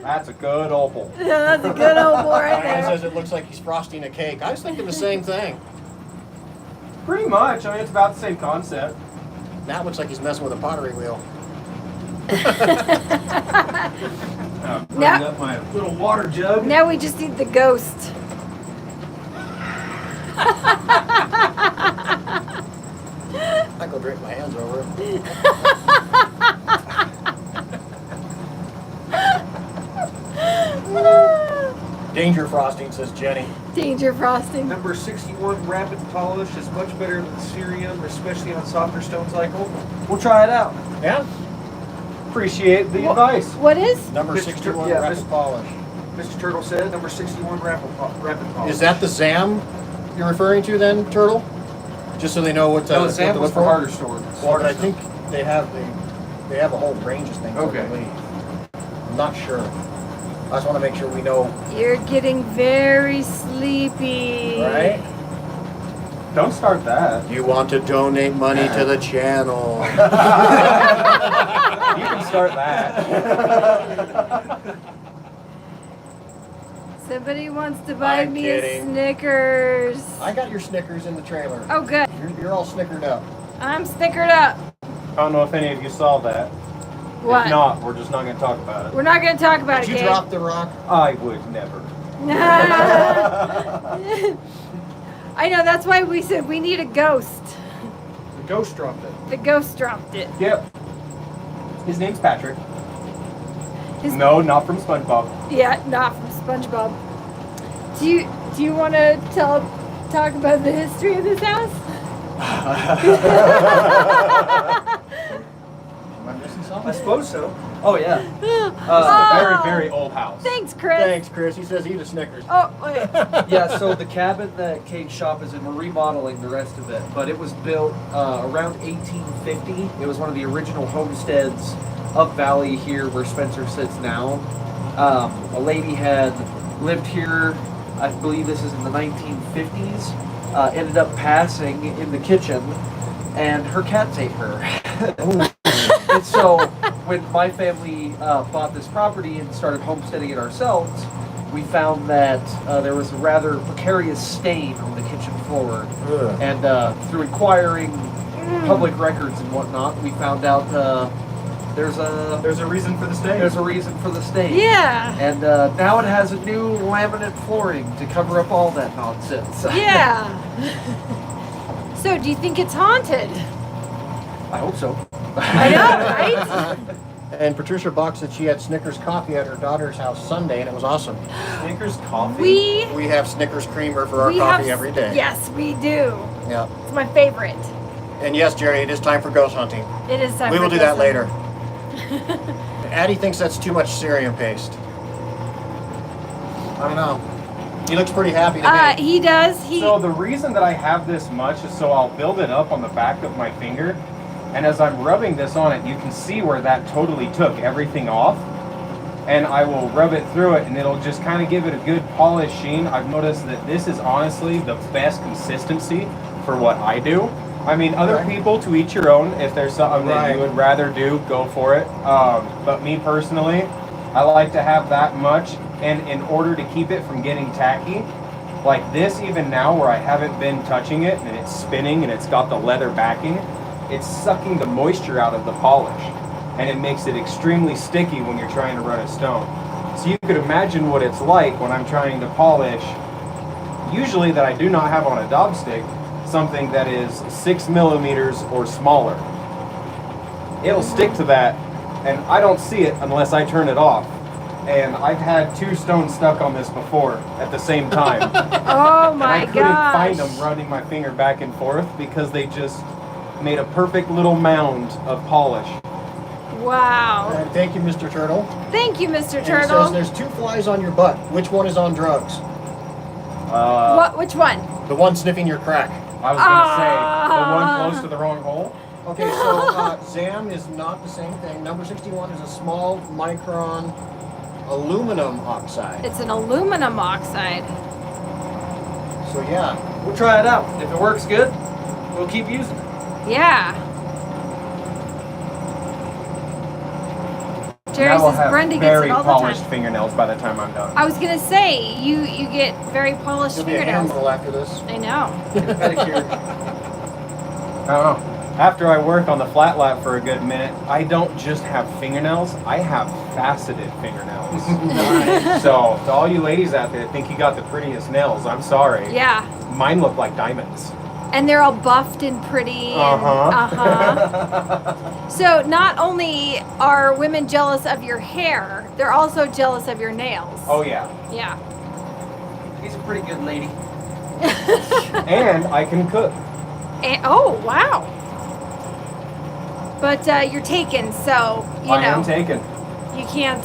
That's a good opal. Yeah, that's a good old boy right Ryan there. says it looks like he's frosting a cake. I was thinking the same thing. Pretty much. I mean, it's about the same concept. That looks like he's messing with a pottery wheel. Bring Now- up my little water jug. Now we just need the ghost. I go drink my hands over. Danger frosting, says Jenny. Danger frosting. Number 61 rapid polish is much better than cerium, especially on softer stones like opal. We'll try it out. Yeah. Appreciate the advice. What is? Number Mr. 61 Yeah, rapid Mr. polish. Mr. Turtle said number 61 rapid polish. Is that the ZAM you're referring to then, Turtle? Just so they know what to, No, what Sam to was look for harder stones. Or I think they have a whole range of things. I Okay. believe. I'm not sure. I just want to make sure we know. You're getting very sleepy. Right? Don't start that. You want to donate money to the channel. You can start that. Somebody wants to buy I'm me kidding. a Snickers. I got your Snickers in the trailer. Oh, good. You're all snickered up. I'm snickered up. I don't know if any of you saw that. What? If not, we're just not going to talk about it. We're not going to talk about Did it, you Gabe. drop the rock? I would never. I know, that's why we said we need a ghost. The ghost dropped it. The ghost dropped it. Yep. His name's Patrick. His- No, not from SpongeBob. Yeah, not from SpongeBob. Do you want to talk about the history of this house? Am I missing I something? suppose so. Oh, yeah. This is a Oh. very, very old house. Thanks, Chris. Thanks, Chris. He says eat a Snickers. Oh, wait. Yeah, so the cabin that Kate's shop is in, we're remodeling the rest of it, but it was built around 1850. It was one of the original homesteads of Valley here where Spencer sits now. A lady had lived here, I believe this is in the 1950s, ended up passing in the kitchen, and her cats ate her. And so when my family bought this property and started homesteading it ourselves, we found that there was a rather precarious stain on the kitchen floor. Ugh. And through inquiring public records and whatnot, we found out there's a reason for the stay. there's a reason for the stain. Yeah. And now it has a new laminate flooring to cover up all that nonsense. Yeah. So, do you think it's haunted? I hope so. I know, right? And Patricia Bach said she had Snickers coffee at her daughter's house Sunday, and it was awesome. Snickers coffee. We have Snickers creamer for our we coffee have, every day. Yes, we do. Yeah. It's my favorite. And yes, Jerry, it is time for ghost hunting. It is time We for will do ghost that later. hunting. Addie thinks that's too much cerium paste. I don't know. He looks pretty happy to me. He does. So the reason that I have this much is so I'll build it up on the back of my finger, and as I'm rubbing this on it, you can see where that totally took everything off. And I will rub it through it, and it'll just kind of give it a good polished sheen. I've noticed that this is honestly the best consistency for what I do. I mean, other Right. people, to each your own. If there's something that Right. you would rather do, go for it. But me personally, I like to have that much, and in order to keep it from getting tacky, like this even now where I haven't been touching it, and it's spinning and it's got the leather backing, it's sucking the moisture out of the polish, and it makes it extremely sticky when you're trying to run a stone. So you could imagine what it's like when I'm trying to polish, usually that I do not have on a daub stick, something that is 6 millimeters or smaller. It'll stick to that, and I don't see it unless I turn it off. And I've had 2 stones stuck on this before at the same time. Oh And my I couldn't gosh. find them running my finger back and forth because they just made a perfect little mound of polish. Wow. And thank you, Mr. Turtle. Thank you, Mr. And he Turtle. says there's 2 flies on your butt. Which one is on drugs? What? Which one? The one sniffing your crack. I was gonna say the Ah. one close to the wrong hole. Okay, so ZAM is not the same thing. Number 61 is a small micron aluminum oxide. It's an aluminum oxide. So yeah, We'll try it out. If it works good, we'll keep using it. Yeah. Jerry Now we'll says have Brenda gets very it all the polished time. fingernails by the time I'm done. I was gonna say you get very polished You'll be a fingernails. handle after this. I know. Pedicure. I don't know. After I work on the flat lap for a good minute, I don't just have fingernails, I have faceted fingernails. So, to all you ladies out there that think you got the prettiest nails, I'm sorry. Yeah. Mine look like diamonds. And they're all buffed and pretty. So not only are women jealous of your hair, they're also jealous of your nails. Oh, yeah. Yeah. He's a pretty good lady. And I can cook. And, oh, wow. But you're taken, so, you I know. am taken. You can't,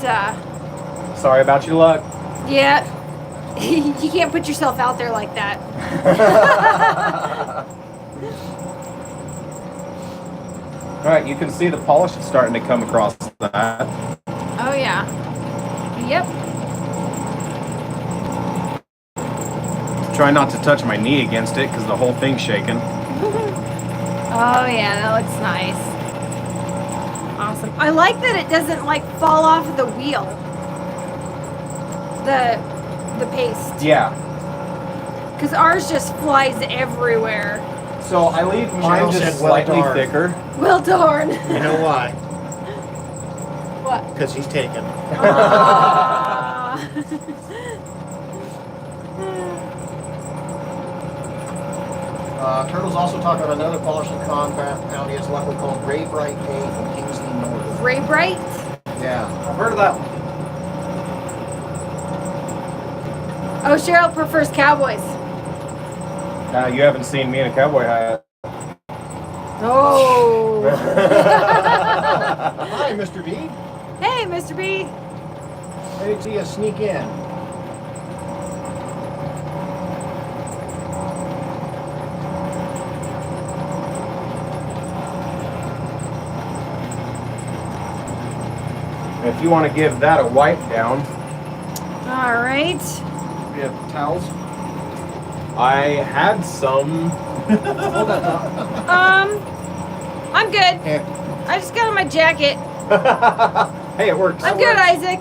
Sorry about your luck. yeah. You can't put yourself out there like that. All right, you can see the polish is starting to come across that. Oh, yeah. Yep. Try not to touch my knee against it because the whole thing's shaking. Oh, yeah, that looks nice. Awesome. I like that it doesn't, like, fall off of the wheel. The paste. Yeah. Because ours just flies everywhere. So I leave mine Cheryl just said, "Well slightly darn." thicker. Well darn. You know why? What? Because he's taken. Ah. Turtle's also talking about another polishing compound he has luckily called Ray Bright K from Kingsley North. Ray Bright? Yeah. I've heard of that one. Oh, Cheryl prefers cowboys. You haven't seen me in a cowboy hat. Oh. Hi, Mr. B. Hey, Mr. B. Hey, see you sneak in. If you want to give that a wipe down, All right. We have towels. I had some. Hold that up. I'm good. Here. I just got on my jacket. Hey, it works. I'm good, Isaac.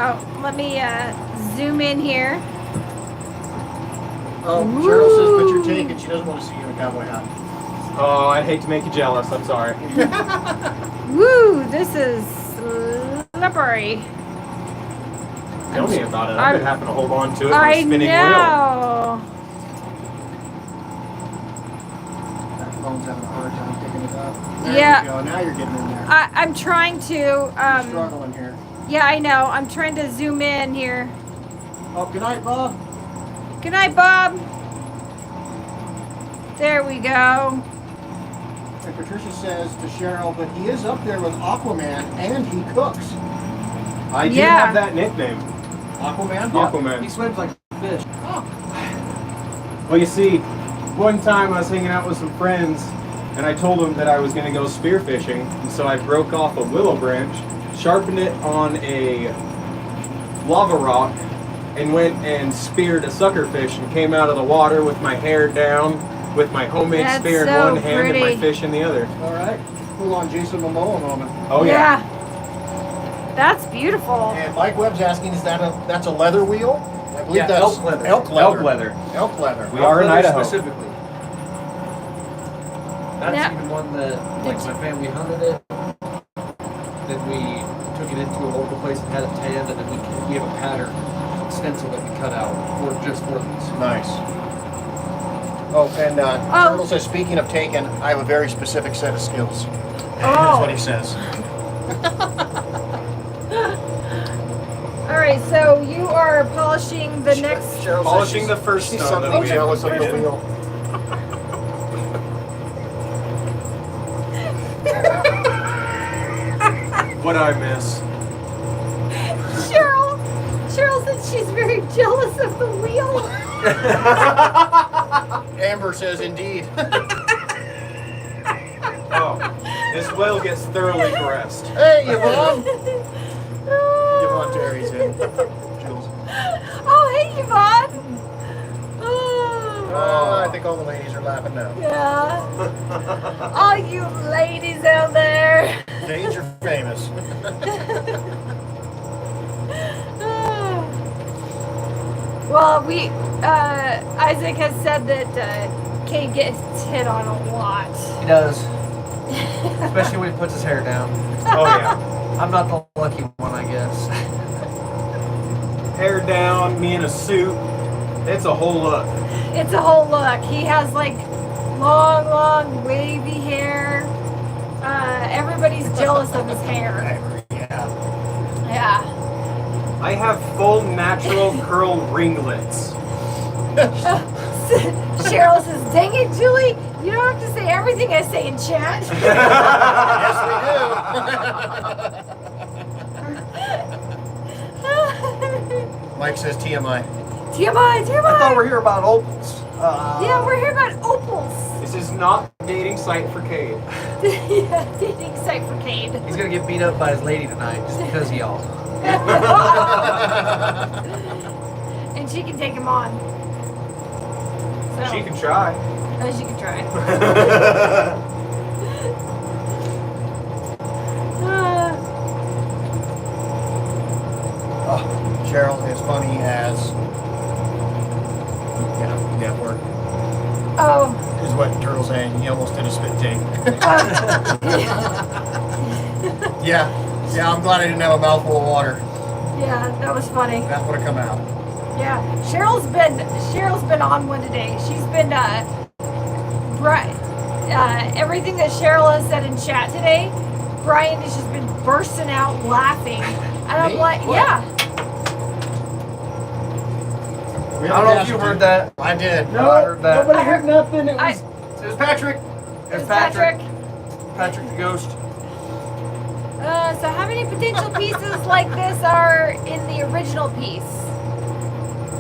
Oh, let me zoom in here. Oh, Cheryl says, but you're taken. She doesn't want to see you in a cowboy hat. Oh, I'd hate to make you jealous. I'm sorry. Woo, this is slippery. Tell me about it. I've been having to hold on to it with a I spinning wheel. know. That phone's having a hard time picking it up. There Yeah. we go. Now you're getting in there. I'm trying to. You're struggling here. Yeah, I know. I'm trying to zoom in here. Oh, good night, Bob. Good night, Bob. There we go. And Patricia says to Cheryl, but he is up there with Aquaman and he cooks. I do Yeah. have that nickname. Aquaman? Aquaman. He swims like a fish. Well, you see, one time I was hanging out with some friends, and I told them that I was going to go spearfishing, and so I broke off a willow branch, sharpened it on a lava rock, and went and speared a suckerfish, and came out of the water with my hair down, with my homemade That's spear in so one hand and my pretty. fish in the other. All right. Full on Jason Momoa moment. Oh yeah. That's beautiful. And Mike Webb's asking, that's a leather wheel? I believe Yeah, that's elk leather. Elk leather. Elk leather. Elk leather. We are in Leather Idaho. Specifically. That's Now- even one that, like, my family hunted it. Then we took it into a local place and had it tanned, and then we have a pattern stencil that we cut out just for these. Nice. Oh, and Turtle says, speaking of taken, I have a very specific set of skills. That's what he says. All right, so you are polishing the next. Cheryl says Polishing the first she's stone that something we jealous of the completed. wheel. What'd I miss? Cheryl said she's very jealous of the wheel. Amber says, indeed. Oh, this whale gets thoroughly caressed. Hey, Yvonne. Yvonne Terry's in. Jules. Oh, hey, Yvonne. Oh, I think all the ladies are laughing now. Yeah. All you ladies out there. Well, Isaac has said that Kade gets hit on a lot. He does. Especially when he puts his hair down. Oh yeah. I'm not the lucky one, I guess. Hair down, me in a suit. It's a whole look. It's a whole look. He has like long, wavy hair. Everybody's jealous of his hair. Yeah. Yeah. I have full natural curl ringlets. Cheryl says, "Dang it, Julie! You don't have to say everything I say in chat." Mike says TMI. TMI. I thought we were here about opals. Yeah, we're here about opals. This is not a dating site for Kade. Yeah, dating site for Kade. He's gonna get beat up by his lady tonight just because of y'all. And she can take him on. So, She can try. she can try. Oh, Cheryl is funny as. Yeah, work. Oh. Is what Turtle's saying. He almost did a spit take. Yeah, I'm glad I didn't have a mouthful of water. Yeah, that was funny. That would have come out. Yeah, Cheryl's been on one today. She's been everything that Cheryl has said in chat today. Brian has just been bursting out laughing, and I'm Me? like, What? yeah. We I don't know if you heard that. I did. No, I heard that. Nobody heard nothing. It I- was It was Patrick. It's Patrick. Patrick the Ghost. So how many potential pieces like this are in the original piece?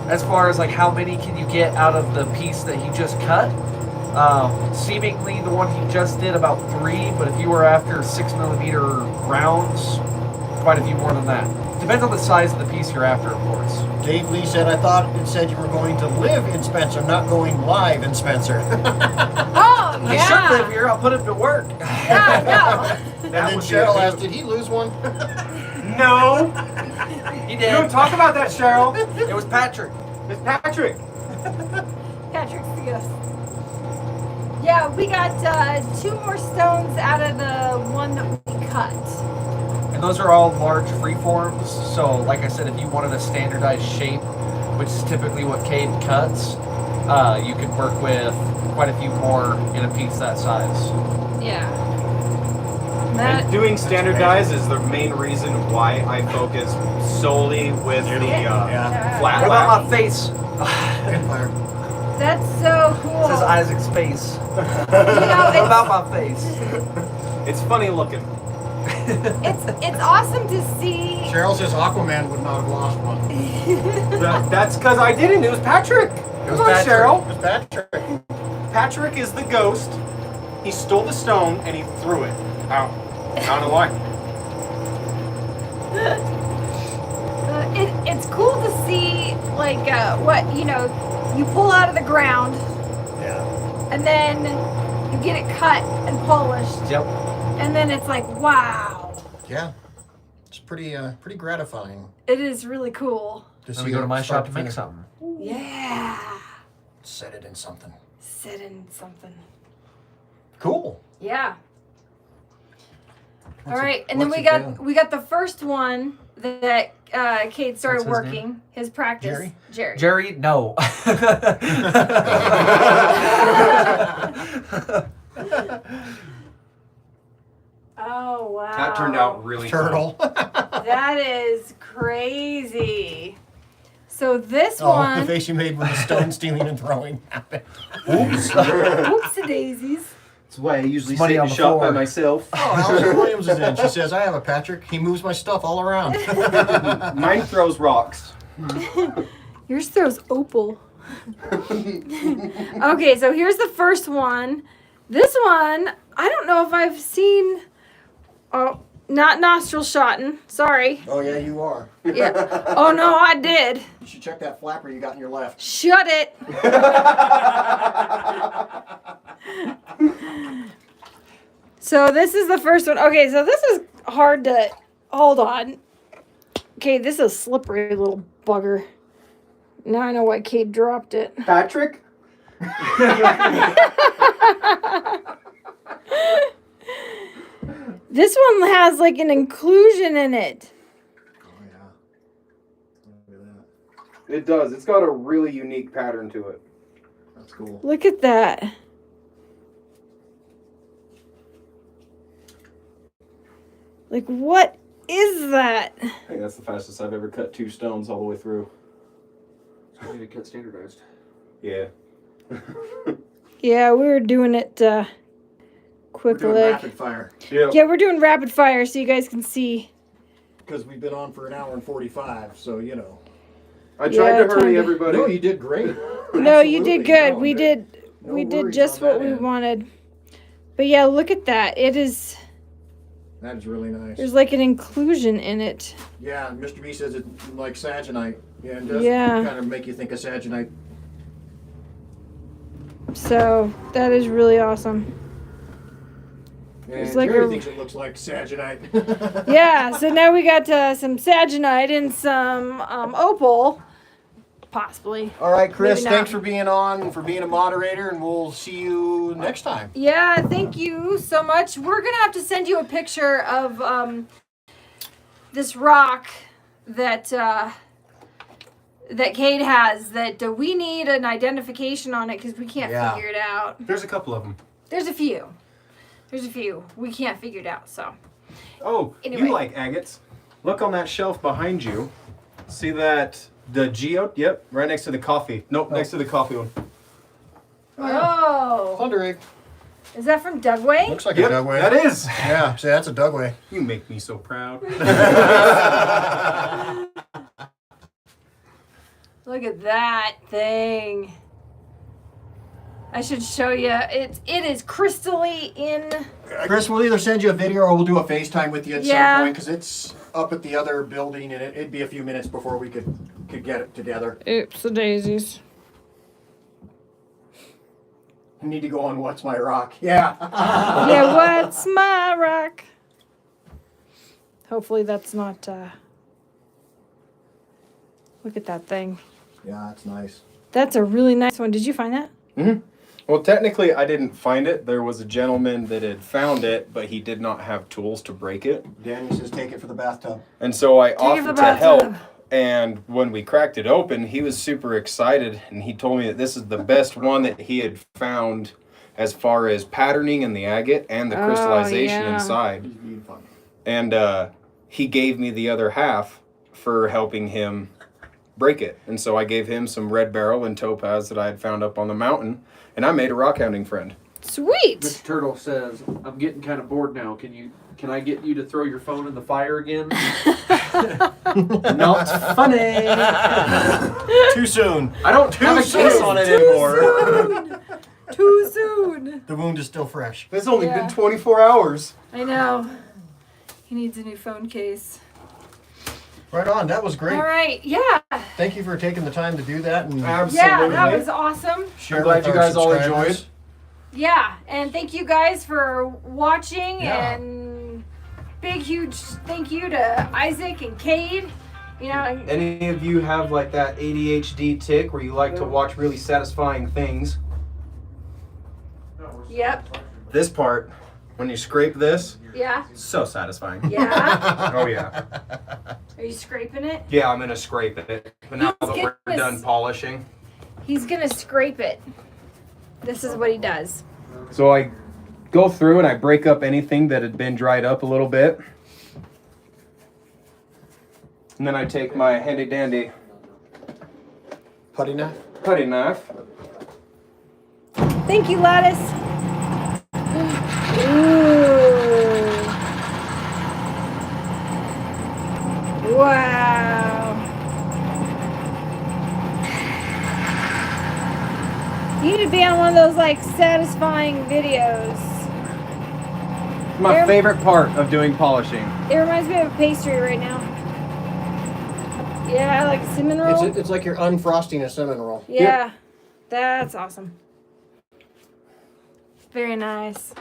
As far as like how many can you get out of the piece that he just cut? Seemingly the one he just did about 3, but if you were after 6mm rounds, quite a few more than that. Depends on the size of the piece you're after, of course. Dave Lee said, I thought it said you were going to live in Spencer, not going live in Spencer. Oh, He yeah. should live here. I'll put him to work. Yeah, no. And then would be Cheryl a asked, did he lose one? No. He You did. don't talk about that, Cheryl. It was Patrick. It's Patrick. Patrick's the ghost. Yeah, we got 2 more stones out of the one that we cut. And those are all large freeforms. So, like I said, if you wanted a standardized shape, which is typically what Kade cuts, you could work with quite a few more in a piece that size. Yeah. And doing standardized is the main reason why I focus solely with the Yeah. flat What about lap. my face? Empire. That's so cool. It says Isaac's face. You What know, about my face? It's funny looking. it's awesome to see. Cheryl says Aquaman would not have lost one. That's because I didn't. It was Patrick. It was Come on, Patrick. Cheryl. It's Patrick. Patrick is the ghost. He stole the stone and he threw it out. I don't know why. It's cool to see, like, what, you pull out of the ground, Yeah. and then you get it cut and polished, Yep. and then it's like, wow. Yeah. It's pretty gratifying It is really cool. to Let me go to it my start shop to make finish. something. Yeah. Set it in something. Sit in something. Cool. Yeah. All What's right, it- and then what's we it got doing? we got the first one that Kade started What's his working. His practice. Jerry? Jerry, no. Oh wow. That turned out really Turtle. That is crazy. So this Oh, the one, face you made when the stone stealing and throwing happened. Oops. whoopsie daisies. That's why I usually Money sit in on the the shop floor. by myself. Oh, Allison Williams is in. She says, I have a Patrick. He moves my stuff all around. Mine throws rocks. Yours throws opal. Okay, so here's the first one. This one, I don't know if I've seen. Oh, not nostril shotten. Sorry. Oh, yeah, you are. Yeah. Oh no, I did. You should check that flapper you got in your left. Shut it. So this is the first one. Okay, so this is hard to hold on. Okay, this is a slippery little bugger. Now I know why Kate dropped it. Patrick? This one has like an inclusion in it. Oh yeah. Look at that. It does. It's got a really unique pattern to it. That's cool. Look at that. Like, what is that? I think that's the fastest I've ever cut 2 stones all the way through. So we need to cut standardized. Yeah. Yeah, we were doing it We're quick doing like. rapid fire Yeah. Yeah, we're doing rapid fire so you guys can see. because we've been on for an hour and 45. So you know. I tried Yeah, to hurry time to- everybody. No, you did great. No, you Absolutely. did good. No, we no- did no we did worries just on what that we end. wanted. But yeah, look at that. It is That is really nice. there's like an inclusion in it. Yeah, Mr. B says it's like saginite. Yeah, it does Yeah. kind of make you think of saginite. So that is really awesome. And like Jerry a- thinks it looks like saginite. Yeah, so now we got some saginite and some opal. Possibly. All right, Chris, Maybe not. thanks for being on and for being a moderator, and we'll see you next time. Yeah, thank you so much. We're gonna have to send you a picture of this rock that that Kade has. That we need an identification on it because we can't Yeah. figure it out. There's a couple of them. There's a few. We can't figure it out. So Oh, Anyway. you like agates. Look on that shelf behind you. See that? The geode? Yep, right next to the coffee. Nope, next to the coffee one. oh, Thunder egg. is that from Dugway? Looks like Yep, a Dugway. that is. Yeah, see, that's a Dugway. You make me so proud. Look at that thing. I should show you. It is crystally in. Chris, we'll either send you a video or we'll do a FaceTime with you at Yeah. some point because it's up at the other building and it'd be a few minutes before we could get it together. Oops, the daisies. You need to go on What's My Rock. Yeah. Yeah, what's my rock? Hopefully that's not. Look at that thing. Yeah, that's nice. That's a really nice one. Did you find that? Well, technically, I didn't find it. There was a gentleman that had found it, but he did not have tools to break it. Danny says take it for the bathtub. And so I it for offered the to help. bathtub. And when we cracked it open, he was super excited. And he told me that this is the best one that he had found as far as patterning in the agate and the Oh, crystallization yeah. inside. He's beautiful. And he gave me the other half for helping him break it. And so I gave him some red beryl and topaz that I had found up on the mountain. And I made a rock hounding friend. Sweet. Mr. Turtle says, "I'm getting kind of bored now. Can I get you to throw your phone in the fire again?" Not funny. Too soon. I don't have a case on it anymore. Too soon. The wound is still fresh. It's only Yeah. been 24 hours. I know. He needs a new phone case. Right on. That was great. All right. Yeah. Thank you for taking the time to do that and Absolutely. Yeah, that was awesome. share I'm glad with you our guys all subscribers. enjoyed. Yeah, and thank you guys for watching, Yeah. and big huge thank you to Isaac and Kade. You know, Any of you have like that ADHD tick where you like to watch really satisfying things? yep, This part, when you scrape this, yeah, so satisfying. yeah. Oh yeah. Are you scraping it? Yeah, I'm gonna scrape it. But now that we're Goodness. done polishing. He's gonna scrape it. This is what he does. So I go through and I break up anything that had been dried up a little bit. And then I take my handy dandy Putty knife. putty knife. Thank you, Lattice. Ooh. Wow. You need to be on one of those like satisfying videos. My There- favorite part of doing polishing. It reminds me of a pastry right now. Yeah, like a cinnamon roll. It's like you're unfrosting a cinnamon roll. Yeah, that's awesome. Very nice.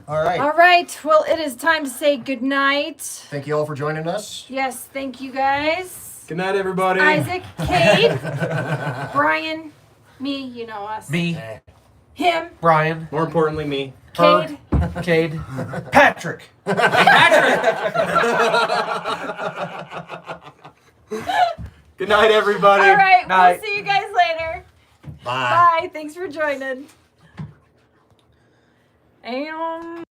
All right. All right, well, it is time to say goodnight. Thank you all for joining us. Yes, thank you guys. Good night, everybody. Isaac, Cade, Brian, me, you know us. Me, Him, Brian, More importantly, me. Cade. Cade, Patrick. Good night, everybody. All right, Night. we'll see you guys later. Bye. Bye. Thanks for joining. And